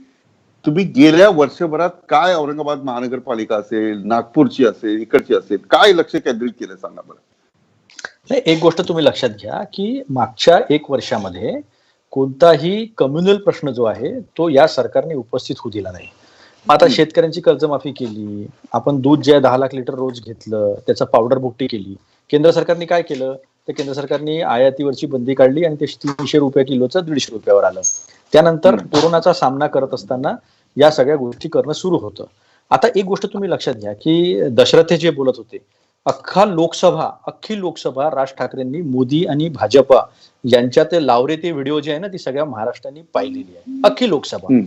तुम्ही गेल्या वर्षभरात काय औरंगाबाद महानगरपालिका असेल, नागपूरची असेल, इकडची असेल, काय लक्ष केंद्रित केलं सांगा बरं. एक गोष्ट तुम्ही लक्षात घ्या की मागच्या 1 वर्षामध्ये कोणताही कम्युनल प्रश्न जो आहे तो या सरकारने उपस्थित होऊ दिला नाही. आता शेतकऱ्यांची कर्जमाफी केली, आपण दूध जे 10 लाख लिटर रोज घेतलं त्याचा पावडर भुकटी केली. केंद्र सरकारने काय केलं तर केंद्र सरकारने आयातीवरची बंदी काढली आणि ते 300 रुपये किलोचं 150 रुपयावर आलं. त्यानंतर कोरोनाचा सामना करत असताना या सगळ्या गोष्टी करणं सुरू होतं. आता एक गोष्ट तुम्ही लक्षात घ्या की दशरथे जे बोलत होते, अख्खी लोकसभा राज ठाकरेंनी मोदी आणि भाजपा यांच्या ते लावरे ते व्हिडिओ जे आहे ना ती सगळ्या महाराष्ट्राने पाहिलेली आहे, अख्खी लोकसभा.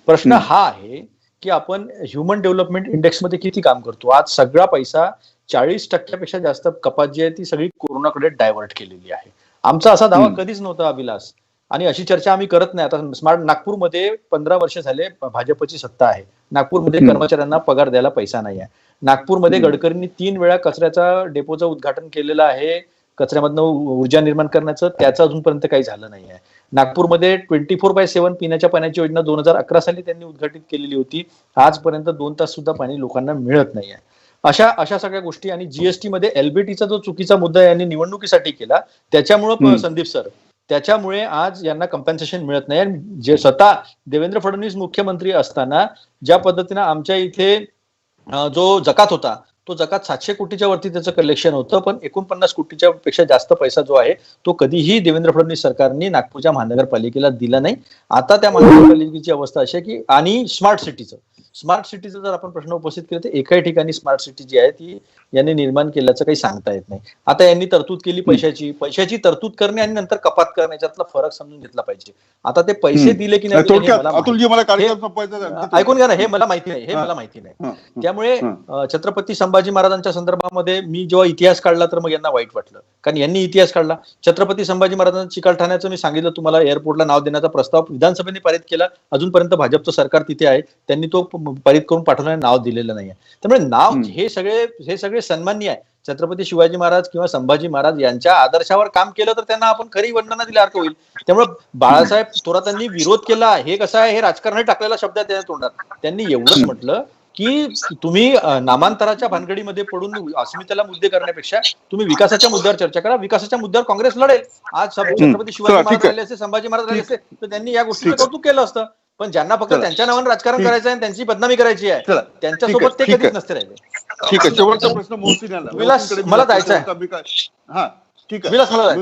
प्रश्न हा आहे की आपण ह्युमन डेव्हलपमेंट इंडेक्स मध्ये किती काम करतो. आज सगळा पैसा 40% जास्त कपात जी आहे ती सगळी कोरोनाकडे डायव्हर्ट केलेली आहे. आमचा असा दावा कधीच नव्हता अभिलाष, आणि अशी चर्चा आम्ही करत नाही. आता स्मार्ट नागपूरमध्ये 15 वर्ष झाले भाजपची सत्ता आहे. नागपूरमध्ये कर्मचाऱ्यांना पगार द्यायला पैसा नाही आहे. नागपूरमध्ये गडकरींनी 3 वेळा कचऱ्याचा डेपोचं उद्घाटन केलेलं आहे, कचऱ्यामधनं ऊर्जा निर्माण करण्याचं, त्याचं अजूनपर्यंत काही झालं नाही आहे. नागपूरमध्ये 24/7 पिण्याच्या पाण्याची योजना 2011 साली त्यांनी उद्घाटित केलेली होती. आजपर्यंत 2 तास सुद्धा पाणी लोकांना मिळत नाही आहे. अशा सगळ्या गोष्टी. आणि जीएसटी मध्ये एलबीटीचा जो चुकीचा मुद्दा यांनी निवडणुकीसाठी केला त्याच्यामुळे संदीप सर, त्याच्यामुळे आज यांना कम्पेन्सेशन मिळत नाही. आणि जे स्वतः देवेंद्र फडणवीस मुख्यमंत्री असताना ज्या पद्धतीनं आमच्या इथे जो जकात होता तो जकात 700 कोटीच्या वरती त्याचं कलेक्शन होतं, पण 49 कोटीच्या पेक्षा जास्त पैसा जो आहे तो कधीही देवेंद्र फडणवीस सरकारने नागपूरच्या महानगरपालिकेला दिला नाही. आता त्या महानगरपालिकेची अवस्था अशी आहे की, आणि स्मार्ट सिटीचा जर आपण प्रश्न उपस्थित केला तर एकाही ठिकाणी स्मार्ट सिटी जी आहे ती यांनी निर्माण केल्याचं काही सांगता येत नाही. आता यांनी तरतूद केली पैशाची तरतूद करणे आणि नंतर कपात करणे याच्यातला फरक समजून घेतला पाहिजे. आता ते पैसे दिले की नाही ऐकून घ्या ना, हे मला माहिती नाही. त्यामुळे छत्रपती संभाजी महाराजांच्या संदर्भामध्ये मी जेव्हा इतिहास काढला तर मग यांना वाईट वाटलं, कारण यांनी इतिहास काढला. छत्रपती संभाजी महाराजांच्या चिकलठाण्याचं मी सांगितलं तुम्हाला, एअरपोर्टला नाव देण्याचा प्रस्ताव विधानसभेने पारित केला, अजूनपर्यंत भाजपचं सरकार तिथे आहे, त्यांनी तो पारित करून पाठवण्याचं नाव दिलेलं नाहीये. त्यामुळे नाव हे सगळे सन्मान्य आहे. छत्रपती शिवाजी महाराज किंवा संभाजी महाराज यांच्या आदर्शावर काम केलं तर त्यांना आपण खरी वंदना दिल्यासारखं होईल. त्यामुळे बाळासाहेब थोरातांनी विरोध केला, हे कसं आहे, हे राजकारणाने टाकलेला शब्द आहे त्याच्या तोंडात. त्यांनी एवढंच म्हटलं की तुम्ही नामांतराच्या भानगडीमध्ये पडून अस्मितेला मुद्दे करण्यापेक्षा तुम्ही विकासाच्या मुद्द्यावर चर्चा करा. विकासाच्या मुद्द्यावर काँग्रेस लढेल. आज छत्रपती शिवाजी महाराज राहिले असते, संभाजी महाराज राहिले असते तर त्यांनी या गोष्टीचं कौतुक केलं असतं. पण ज्यांना फक्त त्यांच्या नावाने राजकारण करायचं आहे, त्यांची बदनामी करायची आहे, त्यांच्यासोबत ते कधीच नसते राहिले. ठीक आहे, शेवटचा प्रश्न मोहसिन विलास, मला जायचं आहे. हा ठीक आहे, विलास, मला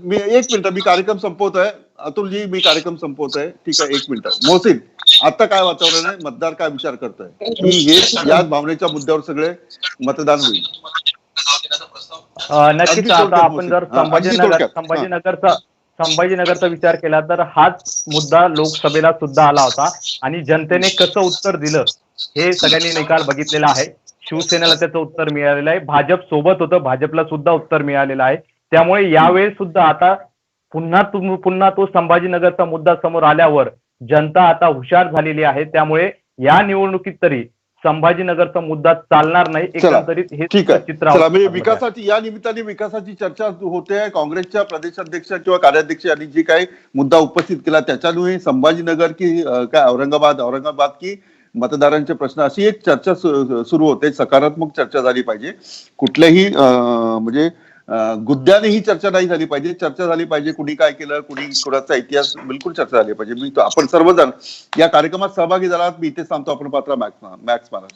मी 1 मिनिट, मी कार्यक्रम संपवतोय. अतुलजी, मी कार्यक्रम संपवतोय. ठीक आहे, 1 मिनिट. मोहसिन, आता काय वातावरण आहे, मतदार काय विचार करतोय की हे याच भावनेच्या मुद्द्यावर सगळे मतदान होईल? नक्कीच. आता आपण जर संभाजीनगरचा विचार केला तर हाच मुद्दा लोकसभेला सुद्धा आला होता आणि जनतेने कसं उत्तर दिलं हे सगळ्यांनी निकाल बघितलेला आहे. शिवसेनेला त्याचं उत्तर मिळालेलं आहे, भाजप सोबत होतं, भाजपला सुद्धा उत्तर मिळालेलं आहे. त्यामुळे यावेळेस सुद्धा आता पुन्हा तो संभाजीनगरचा मुद्दा समोर आल्यावर जनता आता हुशार झालेली आहे. त्यामुळे या निवडणुकीत तरी संभाजीनगरचा मुद्दा चालणार नाही. एकंदरीत हे चित्र विकासाची, या निमित्ताने विकासाची चर्चा होते. काँग्रेसच्या प्रदेशाध्यक्ष किंवा कार्याध्यक्ष यांनी जी काही मुद्दा उपस्थित केला त्याच्यामुळे संभाजीनगर की काय औरंगाबाद की मतदारांचे प्रश्न, अशी एक चर्चा सुरू होते. सकारात्मक चर्चा झाली पाहिजे. कुठल्याही म्हणजे गुद्द्याने ही चर्चा नाही झाली पाहिजे. चर्चा झाली पाहिजे कुणी काय केलं, कुणी कुणाचा इतिहास, बिलकुल चर्चा झाली पाहिजे. आपण सर्वजण या कार्यक्रमात सहभागी झालात. मी इथे सांगतो आपण पात्रा मॅक्स महाराज.